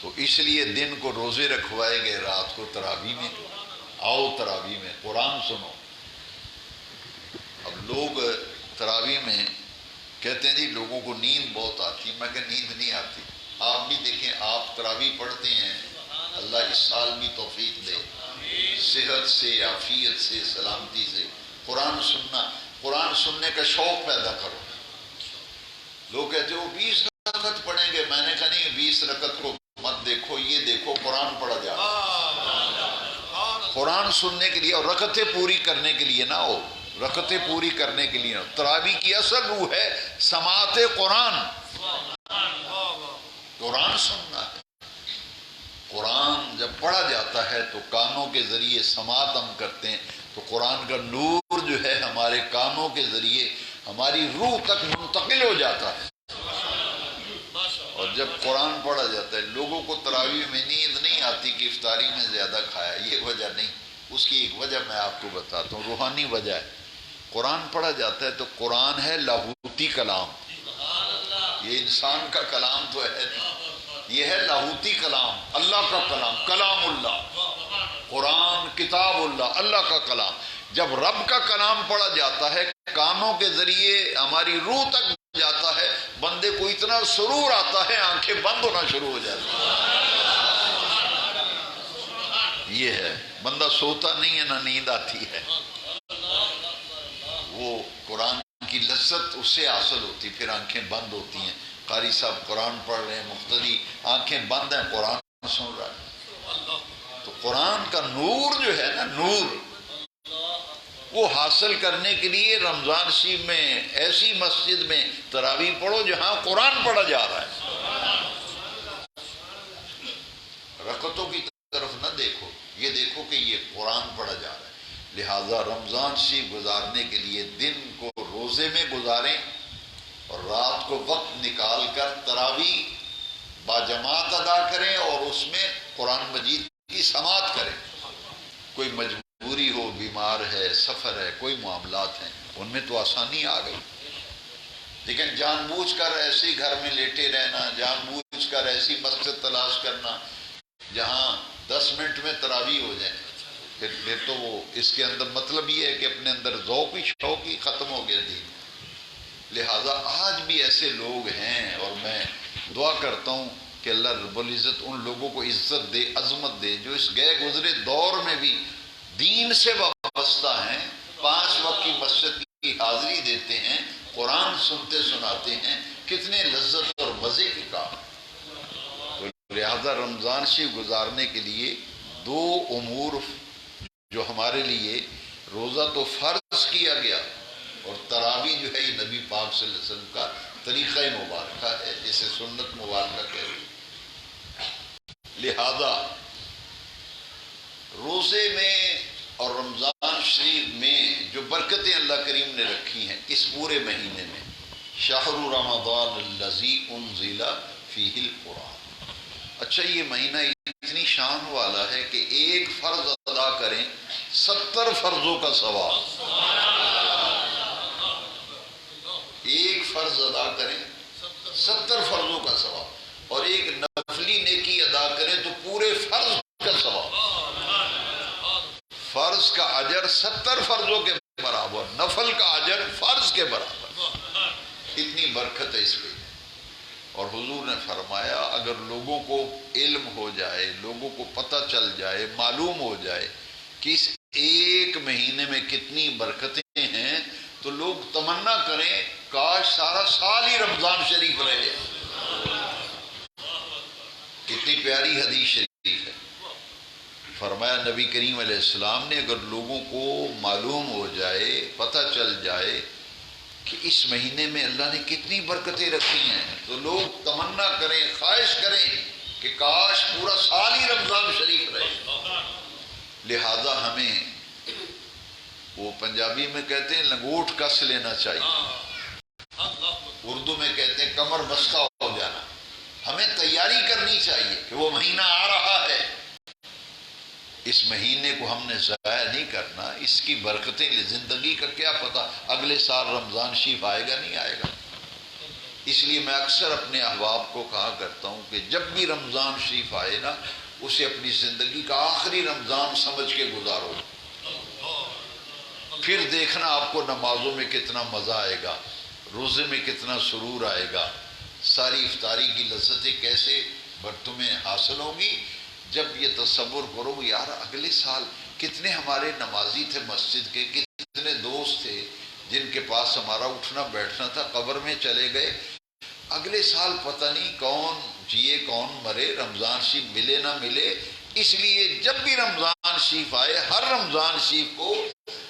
تو اس لیے دن کو روزے رکھوائے گئے، رات کو تراویح میں. آؤ تراویح میں قرآن سنو. اب لوگ تراویح میں کہتے ہیں جی لوگوں کو نیند بہت آتی. میں کہ نیند نہیں آتی. آپ بھی دیکھیں، آپ تراویح پڑھتے ہیں، اللہ اس سال بھی توفیق دے، صحت سے، عافیت سے، سلامتی سے. قرآن سننے کا شوق پیدا کرو. لوگ کہتے ہیں وہ 20 رکعت پڑھیں گے. میں نے کہا نہیں، 20 رکعت کو مت دیکھو، یہ دیکھو قرآن پڑھا جائے. قرآن سننے کے لیے اور رکعتیں پوری کرنے کے لیے نہ ہو. رکعتیں پوری کرنے کے لیے. تراویح کی اصل روح ہے سماعت قرآن، قرآن سننا ہے. قرآن جب پڑھا جاتا ہے تو کانوں کے ذریعے سماعت ہم کرتے ہیں، تو قرآن کا نور جو ہے ہمارے کانوں کے ذریعے ہماری روح تک منتقل ہو جاتا ہے. اور جب قرآن پڑھا جاتا ہے، لوگوں کو تراویح میں نیند نہیں آتی کہ افطاری میں زیادہ کھایا، یہ وجہ نہیں. اس کی ایک وجہ میں آپ کو بتاتا ہوں، روحانی وجہ ہے. قرآن پڑھا جاتا ہے تو قرآن ہے لاہوتی کلام. یہ انسان کا کلام تو ہے نہیں، یہ ہے لاہوتی کلام، اللہ کا کلام، کلام اللہ. قرآن کتاب اللہ، اللہ کا کلام. جب رب کا کلام پڑھا جاتا ہے کانوں کے ذریعے ہماری روح تک جاتا ہے، بندے کو اتنا سرور آتا ہے آنکھیں بند ہونا شروع ہو جاتی ہیں. یہ ہے، بندہ سوتا نہیں ہے نہ نیند آتی ہے. وہ قرآن کی لذت اس سے حاصل ہوتی، پھر آنکھیں بند ہوتی ہیں. قاری صاحب قرآن پڑھ رہے ہیں، مقتدی آنکھیں بند ہیں، قرآن سن رہا ہے. تو قرآن کا نور جو ہے نا، نور وہ حاصل کرنے کے لیے رمضان شریف میں ایسی مسجد میں تراویح پڑھو جہاں قرآن پڑھا جا رہا ہے. رکعتوں کی طرف نہ دیکھو، یہ دیکھو کہ یہ قرآن پڑھا جا رہا ہے. لہٰذا رمضان شریف گزارنے کے لیے دن کو روزے میں گزاریں اور رات کو وقت نکال کر تراویح باجماعت ادا کریں اور اس میں قرآن مجید کی سماعت کریں. کوئی مجبوری ہو، بیمار ہے، سفر ہے، کوئی معاملات ہیں، ان میں تو آسانی آ گئی. لیکن جان بوجھ کر ایسے ہی گھر میں لیٹے رہنا، جان بوجھ کر ایسی مسجد تلاش کرنا جہاں 10 منٹ میں تراویح ہو جائے، پھر تو وہ اس کے اندر مطلب یہ ہے کہ اپنے اندر ذوق ہی شوق ہی ختم ہو گیا دین. لہٰذا آج بھی ایسے لوگ ہیں، اور میں دعا کرتا ہوں کہ اللہ رب العزت ان لوگوں کو عزت دے، عظمت دے، جو اس گئے گزرے دور میں بھی دین سے وابستہ ہیں، 5 وقت کی مسجد کی حاضری دیتے ہیں، قرآن سنتے سناتے ہیں. کتنے لذت اور مزے کی کام. تو لہذا رمضان شریف گزارنے کے لیے 2 امور جو ہمارے لیے، روزہ تو فرض کیا گیا، اور تراویح جو ہے یہ نبی پاک صلی اللہ علیہ وسلم کا طریقہ مبارکہ ہے، جسے سنت مبارکہ کہتے ہیں. لہذا روزے میں اور رمضان شریف میں جو برکتیں اللہ کریم نے رکھی ہیں اس پورے مہینے میں، شہر رمضان الذی انزل فیہ القرآن. اچھا، یہ مہینہ اتنی شان والا ہے کہ ایک فرض ادا کریں 70 فرضوں کا ثواب. ایک فرض ادا کریں 70 فرضوں کا ثواب، اور ایک نفلی نیکی ادا کریں تو پورے فرض کا ثواب. فرض کا اجر 70 فرضوں کے برابر، نفل کا اجر فرض کے برابر. اتنی برکت ہے اس میں. اور حضور نے فرمایا اگر لوگوں کو علم ہو جائے، لوگوں کو پتہ چل جائے، معلوم ہو جائے کہ اس ایک مہینے میں کتنی برکتیں ہیں، تو لوگ تمنا کریں کاش سارا سال ہی رمضان شریف رہے. کتنی پیاری حدیث شریف ہے. فرمایا نبی کریم علیہ السلام نے اگر لوگوں کو معلوم ہو جائے، پتہ چل جائے کہ اس مہینے میں اللہ نے کتنی برکتیں رکھی ہیں، تو لوگ تمنا کریں، خواہش کریں کہ کاش پورا سال ہی رمضان شریف رہے. لہذا ہمیں، وہ پنجابی میں کہتے ہیں لنگوٹ کس لینا چاہیے، اردو میں کہتے ہیں کمر بستہ ہو جانا. ہمیں تیاری کرنی چاہیے کہ وہ مہینہ آ رہا ہے، اس مہینے کو ہم نے ضائع نہیں کرنا. اس کی برکتیں زندگی کا کیا پتہ اگلے سال رمضان شریف آئے گا نہیں آئے گا. اس لیے میں اکثر اپنے احباب کو کہا کرتا ہوں کہ جب بھی رمضان شریف آئے نا، اسے اپنی زندگی کا آخری رمضان سمجھ کے گزارو. پھر دیکھنا آپ کو نمازوں میں کتنا مزہ آئے گا، روزے میں کتنا سرور آئے گا، ساری افطاری کی لذتیں کیسے تمہیں حاصل ہوں گی. جب یہ تصور کرو یار اگلے سال کتنے ہمارے نمازی تھے مسجد کے، کتنے دوست تھے جن کے پاس ہمارا اٹھنا بیٹھنا تھا، قبر میں چلے گئے. اگلے سال پتہ نہیں کون جیے کون مرے، رمضان شریف ملے نہ ملے. اس لیے جب بھی رمضان شریف آئے، ہر رمضان شریف کو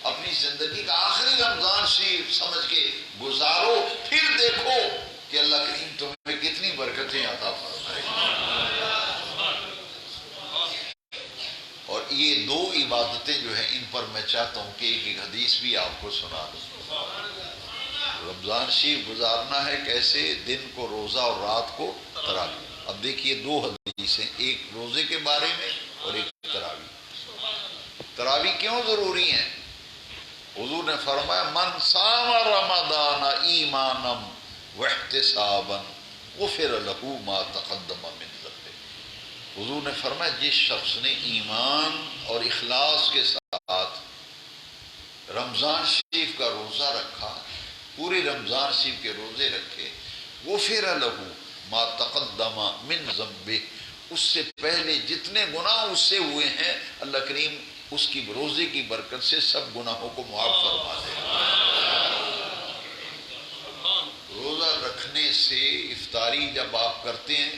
اپنی زندگی کا آخری پوری رمضان شریف سمجھ کے گزارو، پھر دیکھو کہ اللہ کریم تمہیں کتنی برکتیں عطا فرمائے۔ اور یہ دو عبادتیں جو ہیں ان پر میں چاہتا ہوں کہ ایک حدیث بھی آپ کو سنا دوں۔ رمضان شریف گزارنا ہے کیسے؟ دن کو روزہ اور رات کو تراویح۔ اب دیکھیے دو حدیثیں، ایک روزے کے بارے میں اور ایک تراویح۔ تراویح کیوں ضروری ہیں؟ حضور نے فرمایا من صام رمضان ایمانا واحتسابا غفر له ما تقدم من ذنبه۔ حضور نے فرمایا جس شخص نے ایمان اور اخلاص کے ساتھ رمضان شریف کا روزہ رکھا، پورے رمضان شریف کے روزے رکھے، غفر له ما تقدم من ذنبه، اس سے پہلے جتنے گناہ اس سے ہوئے ہیں اللہ کریم اس کی روزے کی برکت سے سب گناہوں کو معاف فرما دے۔ روزہ رکھنے سے افطاری جب آپ کرتے ہیں،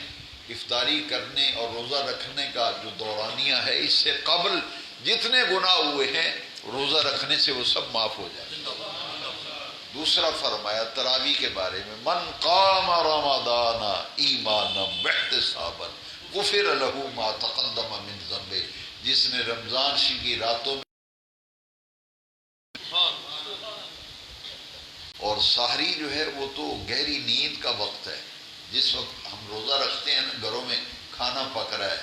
افطاری کرنے اور روزہ رکھنے کا جو دورانیہ ہے، اس سے قبل جتنے گناہ ہوئے ہیں روزہ رکھنے سے وہ سب معاف ہو جائے۔ دوسرا فرمایا تراویح کے بارے میں من قام رمضان ایمانا واحتسابا غفر له ما تقدم من ذنبه، جس نے رمضان شریف کی راتوں میں اور سحری جو ہے وہ تو گہری نیند کا وقت ہے، جس وقت ہم روزہ رکھتے ہیں نا، گھروں میں کھانا پک رہا ہے،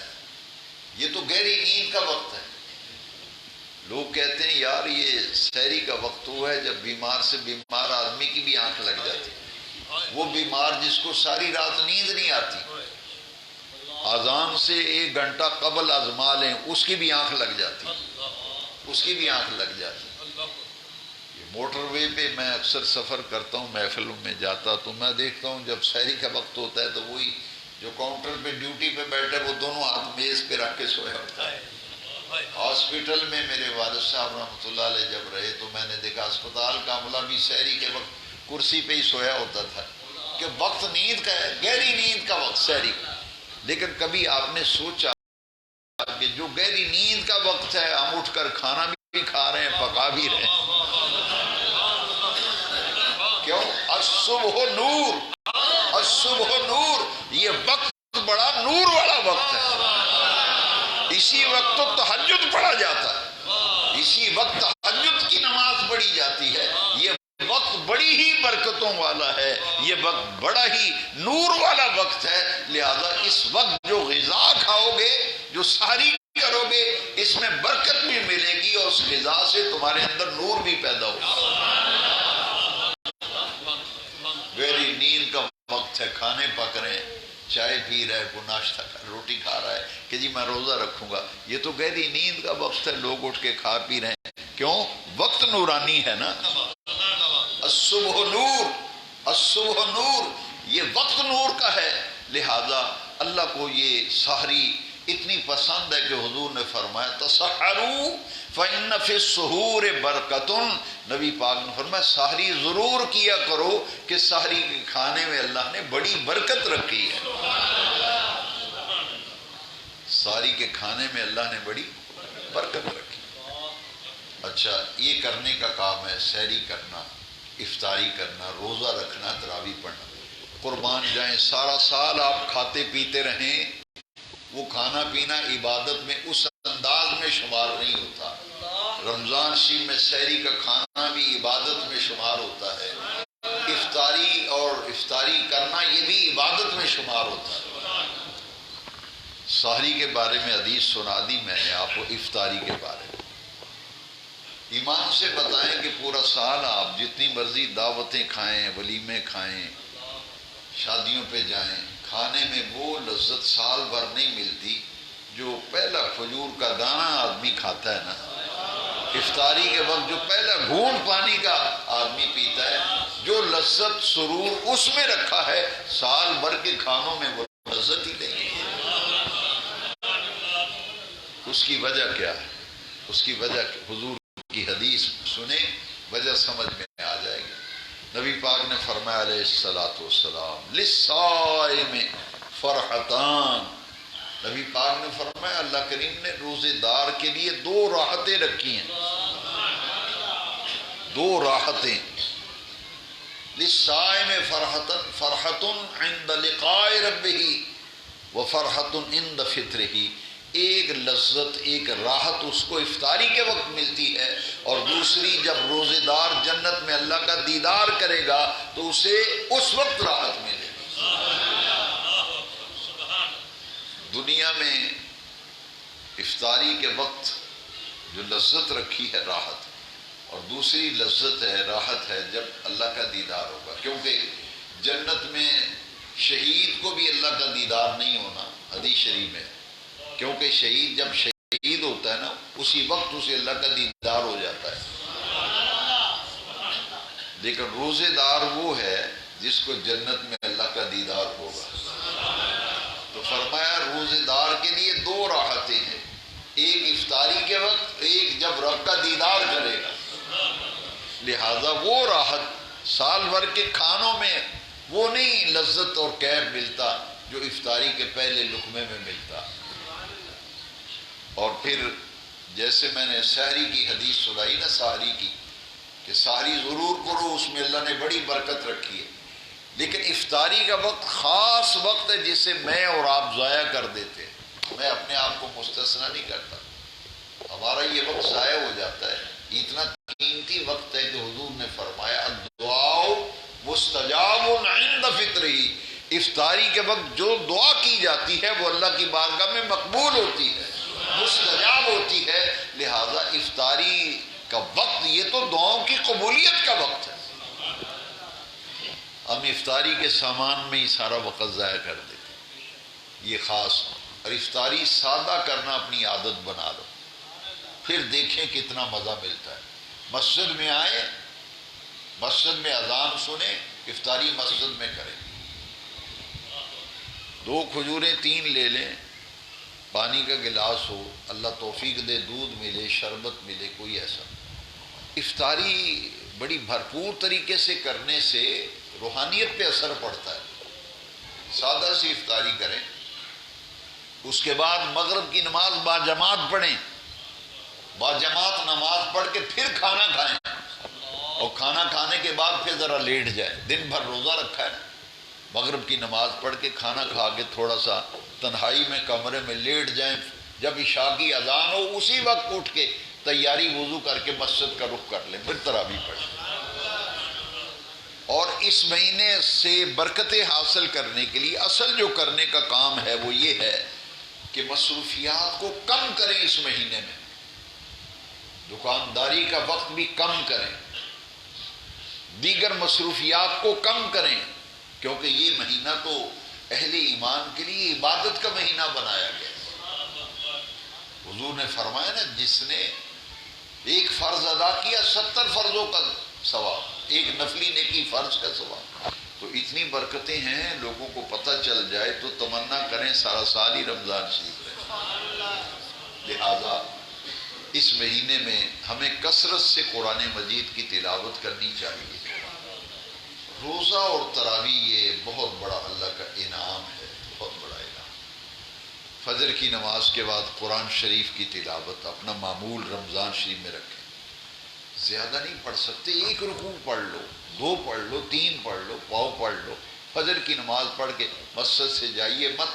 یہ تو گہری نیند کا وقت ہے۔ لوگ کہتے ہیں یار یہ سحری کا وقت ہوا ہے جب بیمار سے بیمار آدمی کی بھی آنکھ لگ جاتی، وہ بیمار جس کو ساری رات نیند نہیں آتی، اذان سے 1 گھنٹہ قبل آزما لیں اس کی بھی آنکھ لگ جاتی، اس کی بھی آنکھ لگ جاتی۔ یہ موٹر وے پہ میں اکثر سفر کرتا ہوں، محفلوں میں جاتا تو میں دیکھتا ہوں جب سحری کا وقت ہوتا ہے تو وہی جو کاؤنٹر پہ ڈیوٹی پہ بیٹھے وہ دونوں ہاتھ میز پہ رکھ کے سویا ہوتا ہے۔ ہاسپٹل میں میرے والد صاحب رحمۃ اللہ علیہ جب رہے تو میں نے دیکھا اسپتال کا عملہ بھی سحری کے وقت کرسی پہ ہی سویا ہوتا تھا، کہ وقت نیند کا ہے، گہری نیند کا وقت سحری کا۔ لیکن کبھی آپ نے سوچا کہ جو گہری نیند کا وقت ہے ہم اٹھ کر کھانا بھی کھا رہے ہیں، پکا بھی رہے ہیں، کیوں؟ الصبح نور، الصبح نور، یہ وقت بڑا نور والا وقت ہے۔ اسی وقت تو تہجد پڑھا جاتا ہے، اسی وقت تہجد کی نماز پڑھی جاتی ہے۔ یہ وقت بڑی ہی برکتوں والا ہے، یہ وقت بڑا ہی نور والا وقت ہے، لہذا اس وقت جو غذا کھاؤ گے، جو سحری کرو گے، اس میں برکت بھی ملے گی اور اس غذا سے تمہارے اندر نور بھی پیدا ہوگا۔ گہری نیند کا وقت ہے، کھانے پک رہے ہیں، چائے پی رہا ہے، کوئی ناشتہ روٹی کھا رہا ہے کہ جی میں روزہ رکھوں گا، یہ تو گہری نیند کا وقت ہے، لوگ اٹھ کے کھا پی رہے ہیں، کیوں؟ وقت نورانی ہے نا۔ الصبح نور، الصبح نور، یہ وقت نور کا ہے، لہذا اللہ کو یہ سحری اتنی پسند ہے کہ حضور نے فرمایا تسحروا فإن فی السحور برکۃ، نبی پاک نے فرمایا سحری ضرور کیا کرو کہ سحری کے کھانے میں اللہ نے بڑی برکت رکھی ہے، سحری کے کھانے میں اللہ نے بڑی برکت رکھی۔ اچھا، یہ کرنے کا کام ہے، سحری کرنا، افطاری کرنا، روزہ رکھنا، تراویح پڑھنا۔ قربان جائیں سارا سال آپ کھاتے پیتے رہیں، وہ کھانا پینا عبادت میں اس انداز میں شمار نہیں ہوتا۔ رمضان شریف میں سحری کا کھانا بھی عبادت میں شمار ہوتا ہے، افطاری اور افطاری کرنا یہ بھی عبادت میں شمار ہوتا ہے۔ سحری کے بارے میں حدیث سنا دی میں نے آپ کو، افطاری کے بارے میں ایمان سے بتائیں کہ پورا سال آپ جتنی مرضی دعوتیں کھائیں، ولیمے کھائیں، شادیوں پہ جائیں، کھانے میں وہ لذت سال بھر نہیں ملتی جو پہلا کھجور کا دانہ آدمی کھاتا ہے نا، افطاری کے وقت جو پہلا گھونٹ پانی کا آدمی پیتا ہے، جو لذت سرور اس میں رکھا ہے، سال بھر کے کھانوں میں وہ لذت ہی نہیں ہے۔ اس کی وجہ کیا ہے؟ اس کی وجہ حضور کی حدیث سنیں، وجہ سمجھ میں آ جائے گی۔ نبی پاک نے فرمایا علیہ الصلوۃ والسلام للصائم فرحتان، نبی پاک نے فرمایا اللہ کریم نے روزے دار کے لیے 2 راحتیں رکھی ہیں، دو راحتیں، للصائم فرحۃ عند لقاء ربہ وفرحۃ عند فطرہ، ایک لذت، ایک راحت اس کو افطاری کے وقت ملتی ہے، اور دوسری جب روزے دار جنت میں اللہ کا دیدار کرے گا تو اسے اس وقت راحت ملے گی۔ دنیا میں افطاری کے وقت جو لذت رکھی ہے راحت، اور دوسری لذت ہے، راحت ہے جب اللہ کا دیدار ہوگا، کیونکہ جنت میں شہید کو بھی اللہ کا دیدار نہیں ہونا، حدیث شریف میں، کیونکہ شہید جب شہید ہوتا ہے نا اسی وقت اسے اللہ کا دیدار ہو جاتا ہے، لیکن روزے دار وہ ہے جس کو جنت میں اللہ کا دیدار ہوگا۔ تو فرمایا روزے دار کے لیے دو راحتیں ہیں، ایک افطاری کے وقت، ایک جب رب کا دیدار کرے گا، لہذا وہ راحت سال بھر کے کھانوں میں وہ نہیں لذت اور کیف ملتا جو افطاری کے پہلے لقمے میں ملتا۔ اور پھر جیسے میں نے سحری کی حدیث سنائی نا، سحری کی، کہ سحری ضرور کرو، اس میں اللہ نے بڑی برکت رکھی ہے، لیکن افطاری کا وقت خاص وقت ہے جسے میں اور آپ ضائع کر دیتے ہیں۔ میں اپنے آپ کو مستثنا نہیں کرتا، ہمارا یہ وقت ضائع ہو جاتا ہے، اتنا قیمتی وقت ہے کہ حضور نے فرمایا الدعاء مستجاب عند فطرہ، افطاری کے وقت جو دعا کی جاتی ہے وہ اللہ کی بارگاہ میں مقبول ہوتی ہے، مستجاب ہوتی ہے، لہذا افطاری کا وقت یہ تو دعاؤں کی قبولیت کا وقت ہے۔ ہم افطاری کے سامان میں ہی سارا وقت ضائع کر دیتے ہیں، یہ خاص، اور افطاری سادہ کرنا اپنی عادت بنا لو، پھر دیکھیں کتنا مزہ ملتا ہے۔ مسجد میں آئیں، مسجد میں اذان سنیں، افطاری مسجد میں کریں، 2 کھجوریں 3 لے لیں، پانی کا گلاس ہو، اللہ توفیق دے دودھ ملے، شربت ملے، کوئی ایسا۔ افطاری بڑی بھرپور طریقے سے کرنے سے روحانیت پہ اثر پڑتا ہے، سادہ سی افطاری کریں، اس کے بعد مغرب کی نماز باجماعت پڑھیں، باجماعت نماز پڑھ کے پھر کھانا کھائیں، اور کھانا کھانے کے بعد پھر ذرا لیٹ جائیں، دن بھر روزہ رکھا ہے، مغرب کی نماز پڑھ کے کھانا کھا کے تھوڑا سا تنہائی میں کمرے میں لیٹ جائیں، جب عشاء کی اذان ہو اسی وقت اٹھ کے تیاری وضو کر کے مسجد کا رخ کر لیں، پھر تراویح پڑھیں۔ اور اس مہینے سے برکتیں حاصل کرنے کے لیے اصل جو کرنے کا کام ہے وہ یہ ہے کہ مصروفیات کو کم کریں، اس مہینے میں دکانداری کا وقت بھی کم کریں، دیگر مصروفیات کو کم کریں، کیونکہ یہ مہینہ تو اہل ایمان کے لیے عبادت کا مہینہ بنایا گیا۔ حضور نے فرمایا نا، جس نے ایک فرض ادا کیا 70 فرضوں کا ثواب، ایک نفلی نیکی فرض کا ثواب، تو اتنی برکتیں ہیں، لوگوں کو پتہ چل جائے تو تمنا کریں سارا سال ہی رمضان شریف رہے۔ لہذا اس مہینے میں ہمیں کثرت سے قرآن مجید کی تلاوت کرنی چاہیے۔ روزہ اور تراویح یہ بہت بڑا اللہ کا انعام ہے، بہت بڑا انعام۔ فجر کی نماز کے بعد قرآن شریف کی تلاوت اپنا معمول رمضان شریف میں رکھیں، زیادہ نہیں پڑھ سکتے، 1 رکوع پڑھ لو، 2 پڑھ لو، 3 پڑھ لو، پاؤ پڑھ لو، فجر کی نماز پڑھ کے مسجد سے جائیے مت،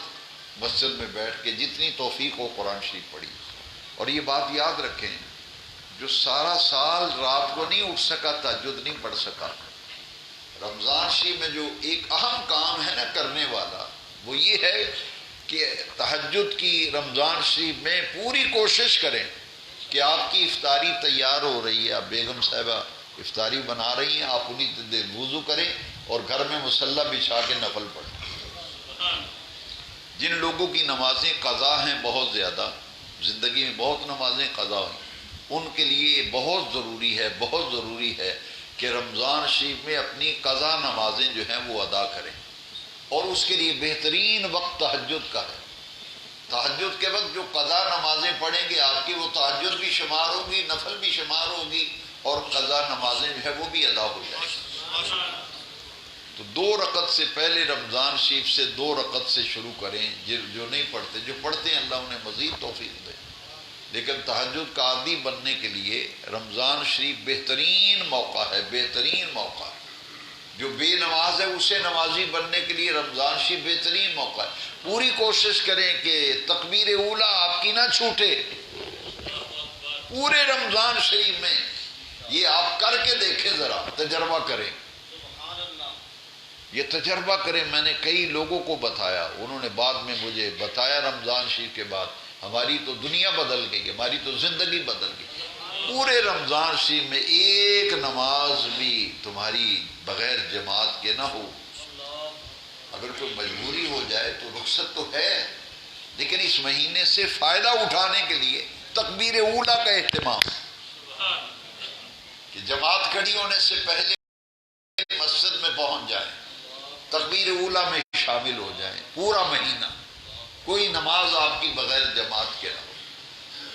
مسجد میں بیٹھ کے جتنی توفیق ہو قرآن شریف پڑھیے۔ اور یہ بات یاد رکھیں، جو سارا سال رات کو نہیں اٹھ سکا، تہجد نہیں پڑھ سکا، رمضان شریف میں جو ایک اہم کام ہے نا کرنے والا، وہ یہ ہے کہ تہجد کی رمضان شریف میں پوری کوشش کریں کہ آپ کی افطاری تیار ہو رہی ہے، آپ بیگم صاحبہ افطاری بنا رہی ہیں، آپ انہی دیر وضو کریں اور گھر میں مصلی بچھا کے نفل پڑھیں۔ جن لوگوں کی نمازیں قضا ہیں بہت زیادہ، زندگی میں بہت نمازیں قضا ہوئیں، ان کے لیے بہت ضروری ہے کہ رمضان شریف میں اپنی قضا نمازیں جو ہیں وہ ادا کریں، اور اس کے لیے بہترین وقت تہجد کا ہے۔ تہجد کے وقت جو قضا نمازیں پڑھیں گے آپ کی، وہ تہجد بھی شمار ہوگی، نفل بھی شمار ہوگی، اور قضا نمازیں جو ہے وہ بھی ادا ہو جائیں گی۔ تو 2 رکعت سے پہلے رمضان شریف سے 2 رکعت سے شروع کریں، جو نہیں پڑھتے، جو پڑھتے ہیں اللہ انہیں مزید توفیق دے۔ لیکن تہجد کا عادی بننے کے لیے رمضان شریف بہترین موقع ہے، بہترین موقع ہے۔ جو بے نماز ہے اسے نمازی بننے کے لیے رمضان شریف بہترین موقع ہے۔ پوری کوشش کریں کہ تکبیر اولیٰ آپ کی نہ چھوٹے پورے رمضان شریف میں۔ یہ آپ کر کے دیکھیں، ذرا تجربہ کریں، یہ تجربہ کریں۔ میں نے کئی لوگوں کو بتایا، انہوں نے بعد میں مجھے بتایا رمضان شریف کے بعد ہماری تو دنیا بدل گئی، ہماری تو زندگی بدل گئی۔ پورے رمضان شریف میں ایک نماز بھی تمہاری بغیر جماعت کے نہ ہو۔ اگر کوئی مجبوری ہو جائے تو رخصت تو ہے، لیکن اس مہینے سے فائدہ اٹھانے کے لیے تکبیر اولیٰ کا اہتمام، کہ جماعت کھڑی ہونے سے پہلے مسجد میں پہنچ جائیں، تکبیر اولیٰ میں شامل ہو جائیں۔ پورا مہینہ کوئی نماز آپ کی بغیر جماعت کے نہ ہو۔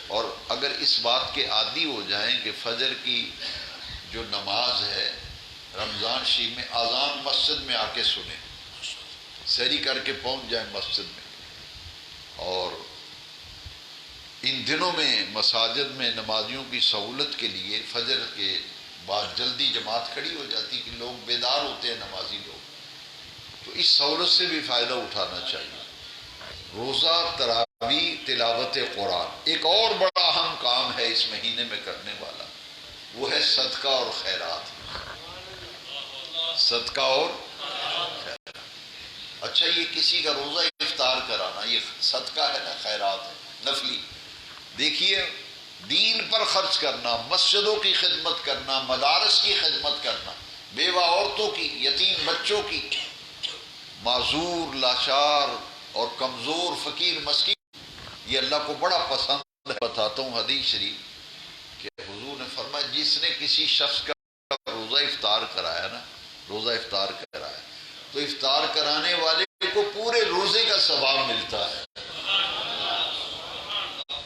اور اگر اس بات کے عادی ہو جائیں کہ فجر کی جو نماز ہے رمضان شریف میں اذان مسجد میں آ کے سنیں، سحری کر کے پہنچ جائیں مسجد میں۔ اور ان دنوں میں مساجد میں نمازیوں کی سہولت کے لیے فجر کے بعد جلدی جماعت کھڑی ہو جاتی کہ لوگ بیدار ہوتے ہیں، نمازی لوگ، تو اس سہولت سے بھی فائدہ اٹھانا چاہیے۔ روزہ، تراویح، تلاوت قرآن۔ ایک اور بڑا اہم کام ہے اس مہینے میں کرنے والا، وہ ہے صدقہ اور خیرات۔ صدقہ اور خیرات۔ اچھا، یہ کسی کا روزہ افطار کرانا یہ صدقہ ہے نا، خیرات ہے، نفلی۔ دیکھیے، دین پر خرچ کرنا، مسجدوں کی خدمت کرنا، مدارس کی خدمت کرنا، بیوہ عورتوں کی، یتیم بچوں کی، معذور، لاچار اور کمزور، فقیر، مسکین، یہ اللہ کو بڑا پسند ہے۔ بتاتا ہوں حدیث شریف کہ حضور نے فرمایا جس نے کسی شخص کا روزہ افطار کرایا نا، روزہ افطار کرایا تو افطار کرانے والے کو پورے روزے کا ثواب ملتا ہے۔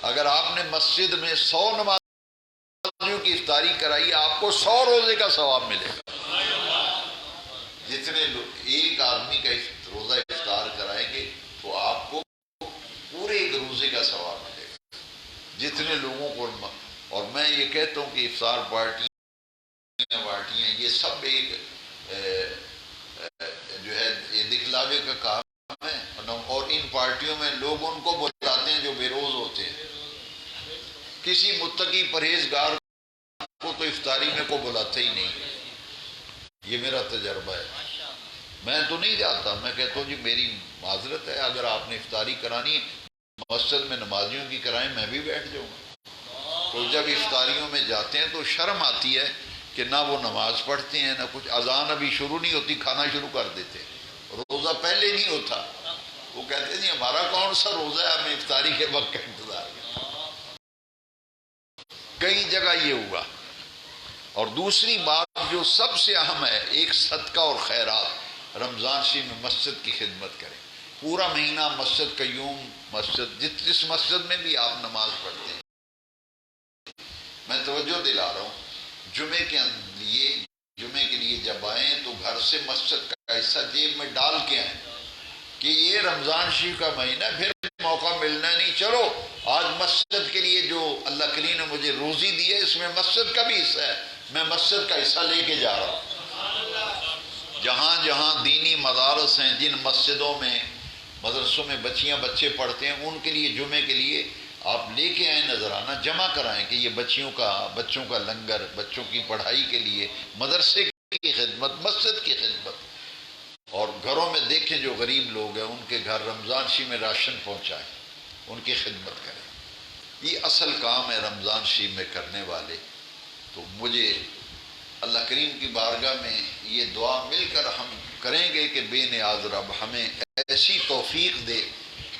اگر آپ نے مسجد میں 100 نمازیوں کی افطاری کرائی، آپ کو 100 روزے کا ثواب ملے گا۔ جتنے ایک آدمی کا روزہ افطار کرائیں گے تو آپ کو پورے ایک روزے کا ثواب ملے گا۔ جتنے لوگوں کو، اور میں یہ کہتا ہوں کہ افطار پارٹیاں یہ سب ایک جو ہے یہ دکھلاوے کا کام ہے، اور ان پارٹیوں میں لوگ ان کو بلاتے ہیں جو بے روز ہوتے ہیں۔ کسی متقی پرہیزگار کو تو افطاری میں کو بلاتے ہی نہیں، یہ میرا تجربہ ہے۔ میں تو نہیں جاتا، میں کہتا ہوں جی میری معذرت ہے، اگر آپ نے افطاری کرانی ہے مسجد میں نمازیوں کی کرائیں، میں بھی بیٹھ جاؤں گا۔ تو جب افطاریوں میں جاتے ہیں تو شرم آتی ہے کہ نہ وہ نماز پڑھتے ہیں نہ کچھ، اذان ابھی شروع نہیں ہوتی کھانا شروع کر دیتے، روزہ پہلے نہیں ہوتا۔ وہ کہتے ہیں جی ہمارا کون سا روزہ ہے، ہمیں افطاری کے وقت کا انتظار ہے۔ کئی جگہ یہ ہوا۔ اور دوسری بات جو سب سے اہم ہے، ایک صدقہ اور خیرات۔ رمضان شریف میں مسجد کی خدمت کریں، پورا مہینہ مسجد قیوم، مسجد جس مسجد میں بھی آپ نماز پڑھتے ہیں۔ میں توجہ دلا رہا ہوں، جمعے کے لیے جب آئیں تو گھر سے مسجد کا حصہ جیب میں ڈال کے آئیں کہ یہ رمضان شریف کا مہینہ، پھر موقع ملنا نہیں، چلو آج مسجد کے لیے جو اللہ کریم نے مجھے روزی دی ہے اس میں مسجد کا بھی حصہ ہے، میں مسجد کا حصہ لے کے جا رہا ہوں۔ جہاں جہاں دینی مدارس ہیں، جن مسجدوں میں مدرسوں میں بچیاں بچے پڑھتے ہیں، ان کے لیے جمعے کے لیے آپ لے کے آئیں، نذرانہ جمع کرائیں کہ یہ بچوں کا لنگر، بچوں کی پڑھائی کے لیے، مدرسے کی خدمت، مسجد کی خدمت۔ اور گھروں میں دیکھیں جو غریب لوگ ہیں ان کے گھر رمضان شریف میں راشن پہنچائیں، ان کی خدمت کریں۔ یہ اصل کام ہے رمضان شریف میں کرنے والے۔ تو مجھے اللہ کریم کی بارگاہ میں یہ دعا مل کر ہم کریں گے کہ بے نیاز رب ہمیں ایسی توفیق دے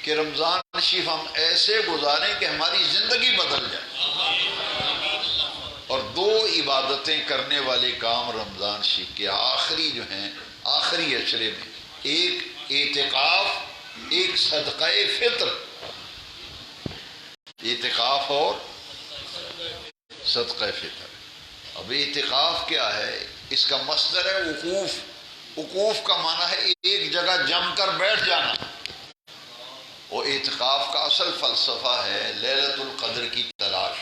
کہ رمضان شریف ہم ایسے گزاریں کہ ہماری زندگی بدل جائے۔ اور 2 عبادتیں کرنے والے کام رمضان شریف کے آخری جو ہیں، آخری اشرے میں، ایک اعتکاف، ایک صدقہ فطر۔ اعتکاف اور صدقہ فطر۔ اب اعتکاف کیا ہے؟ اس کا مصدر ہے وقوف۔ وقوف کا معنی ہے ایک جگہ جم کر بیٹھ جانا۔ اور اعتکاف کا اصل فلسفہ ہے لیلۃ القدر کی تلاش،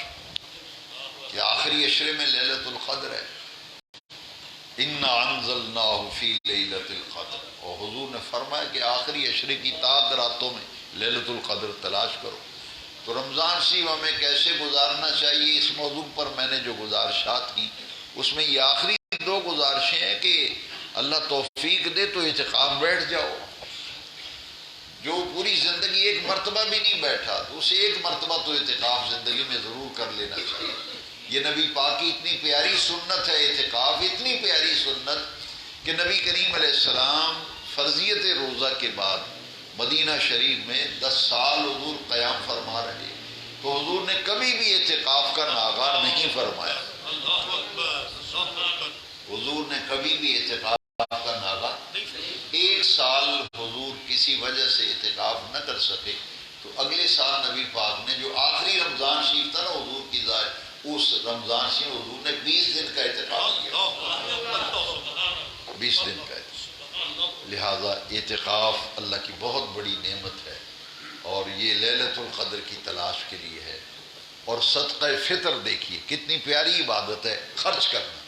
کہ آخری عشرے میں لیلۃ القدر ہے۔ اِنَّا أَنزَلْنَاهُ فِي لَيْلَةِ الْقَدْرِ، اور حضور نے فرمایا کہ آخری عشرے کی تاک راتوں میں لیلۃ القدر تلاش کرو۔ تو رمضان شریف ہمیں کیسے گزارنا چاہیے، اس موضوع پر میں نے جو گزارشات کی اس میں یہ آخری دو گزارشیں ہیں کہ اللہ توفیق دے تو اعتکاف بیٹھ جاؤ۔ جو پوری زندگی ایک مرتبہ بھی نہیں بیٹھا تو اسے ایک مرتبہ تو اعتکاف زندگی میں ضرور کر لینا چاہیے۔ یہ نبی پاک کی اتنی پیاری سنت ہے اعتکاف، اتنی پیاری سنت کہ نبی کریم علیہ السلام فرضیت روزہ کے بعد مدینہ شریف میں 10 سال حضور قیام فرما رہے، تو حضور نے کبھی بھی اعتکاف کا ناغہ نہیں فرمایا۔ حضور نے کبھی بھی اعتکاف کا ناغہ، ایک سال حضور کسی وجہ سے اعتکاف نہ کر سکے تو اگلے سال نبی پاک نے جو آخری رمضان شریف تھا نا حضور کی ظاہر، اس رمضان شریف حضور نے 20 دن کا اعتکاف کیا، 20 دن کا اعتکاف۔ لہذا اعتکاف اللہ کی بہت بڑی نعمت ہے، اور یہ لیلۃ القدر کی تلاش کے لیے ہے۔ اور صدقہ فطر دیکھیے کتنی پیاری عبادت ہے، خرچ کرنا۔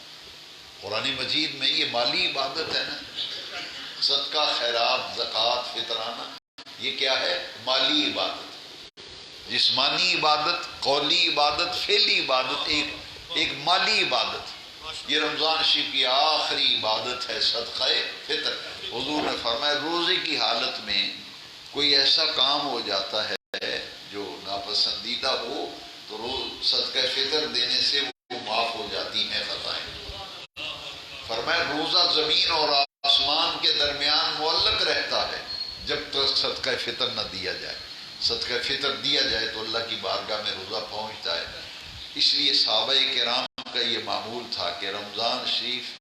قرآن مجید میں یہ مالی عبادت ہے نا، صدقہ، خیرات، زکوٰۃ، فطرانہ، یہ کیا ہے؟ مالی عبادت، جسمانی عبادت، قولی عبادت، فعلی عبادت، ایک مالی عبادت۔ یہ رمضان شریف کی آخری عبادت ہے صدقہ فطر۔ حضور نے فرمایا روزے کی حالت میں کوئی ایسا کام ہو جاتا ہے جو ناپسندیدہ ہو تو صدقہ فطر دینے سے وہ معاف ہو جاتی ہیں خطائیں۔ فرمایا روزہ زمین اور آسمان کے درمیان معلق رہتا ہے جب تک صدقہ فطر نہ دیا جائے۔ صدقہ فطر دیا جائے تو اللہ کی بارگاہ میں روزہ پہنچتا ہے۔ اس لیے صحابہ کرام کا یہ معمول تھا کہ رمضان شریف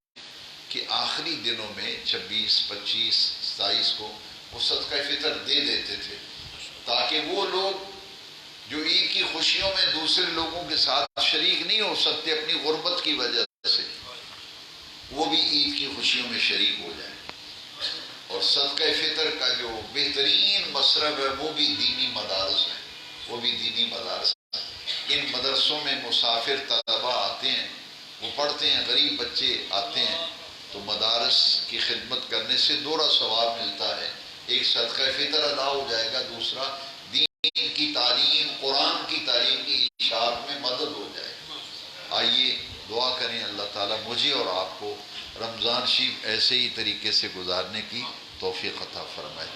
کے آخری دنوں میں 26، 25، 27 کو وہ صدقہ فطر دے دیتے تھے، تاکہ وہ لوگ جو عید کی خوشیوں میں دوسرے لوگوں کے ساتھ شریک نہیں ہو سکتے اپنی غربت کی وجہ سے، وہ بھی عید کی خوشیوں میں شریک ہو جائیں۔ اور صدقہ فطر کا جو بہترین مصرف ہے وہ بھی دینی مدارس ہیں، وہ بھی دینی مدارس ہیں۔ ان مدرسوں میں مسافر طلبہ آتے ہیں، وہ پڑھتے ہیں، غریب بچے آتے ہیں، تو مدارس کی خدمت کرنے سے دوہرا ثواب ملتا ہے۔ ایک صدقہ فطر ادا ہو جائے گا، دوسرا دین کی تعلیم، قرآن کی تعلیم کی اشاعت میں مدد ہو جائے گا۔ آئیے دعا کریں اللہ تعالیٰ مجھے اور آپ کو رمضان شریف ایسے ہی طریقے سے گزارنے کی توفیق عطا فرمائے۔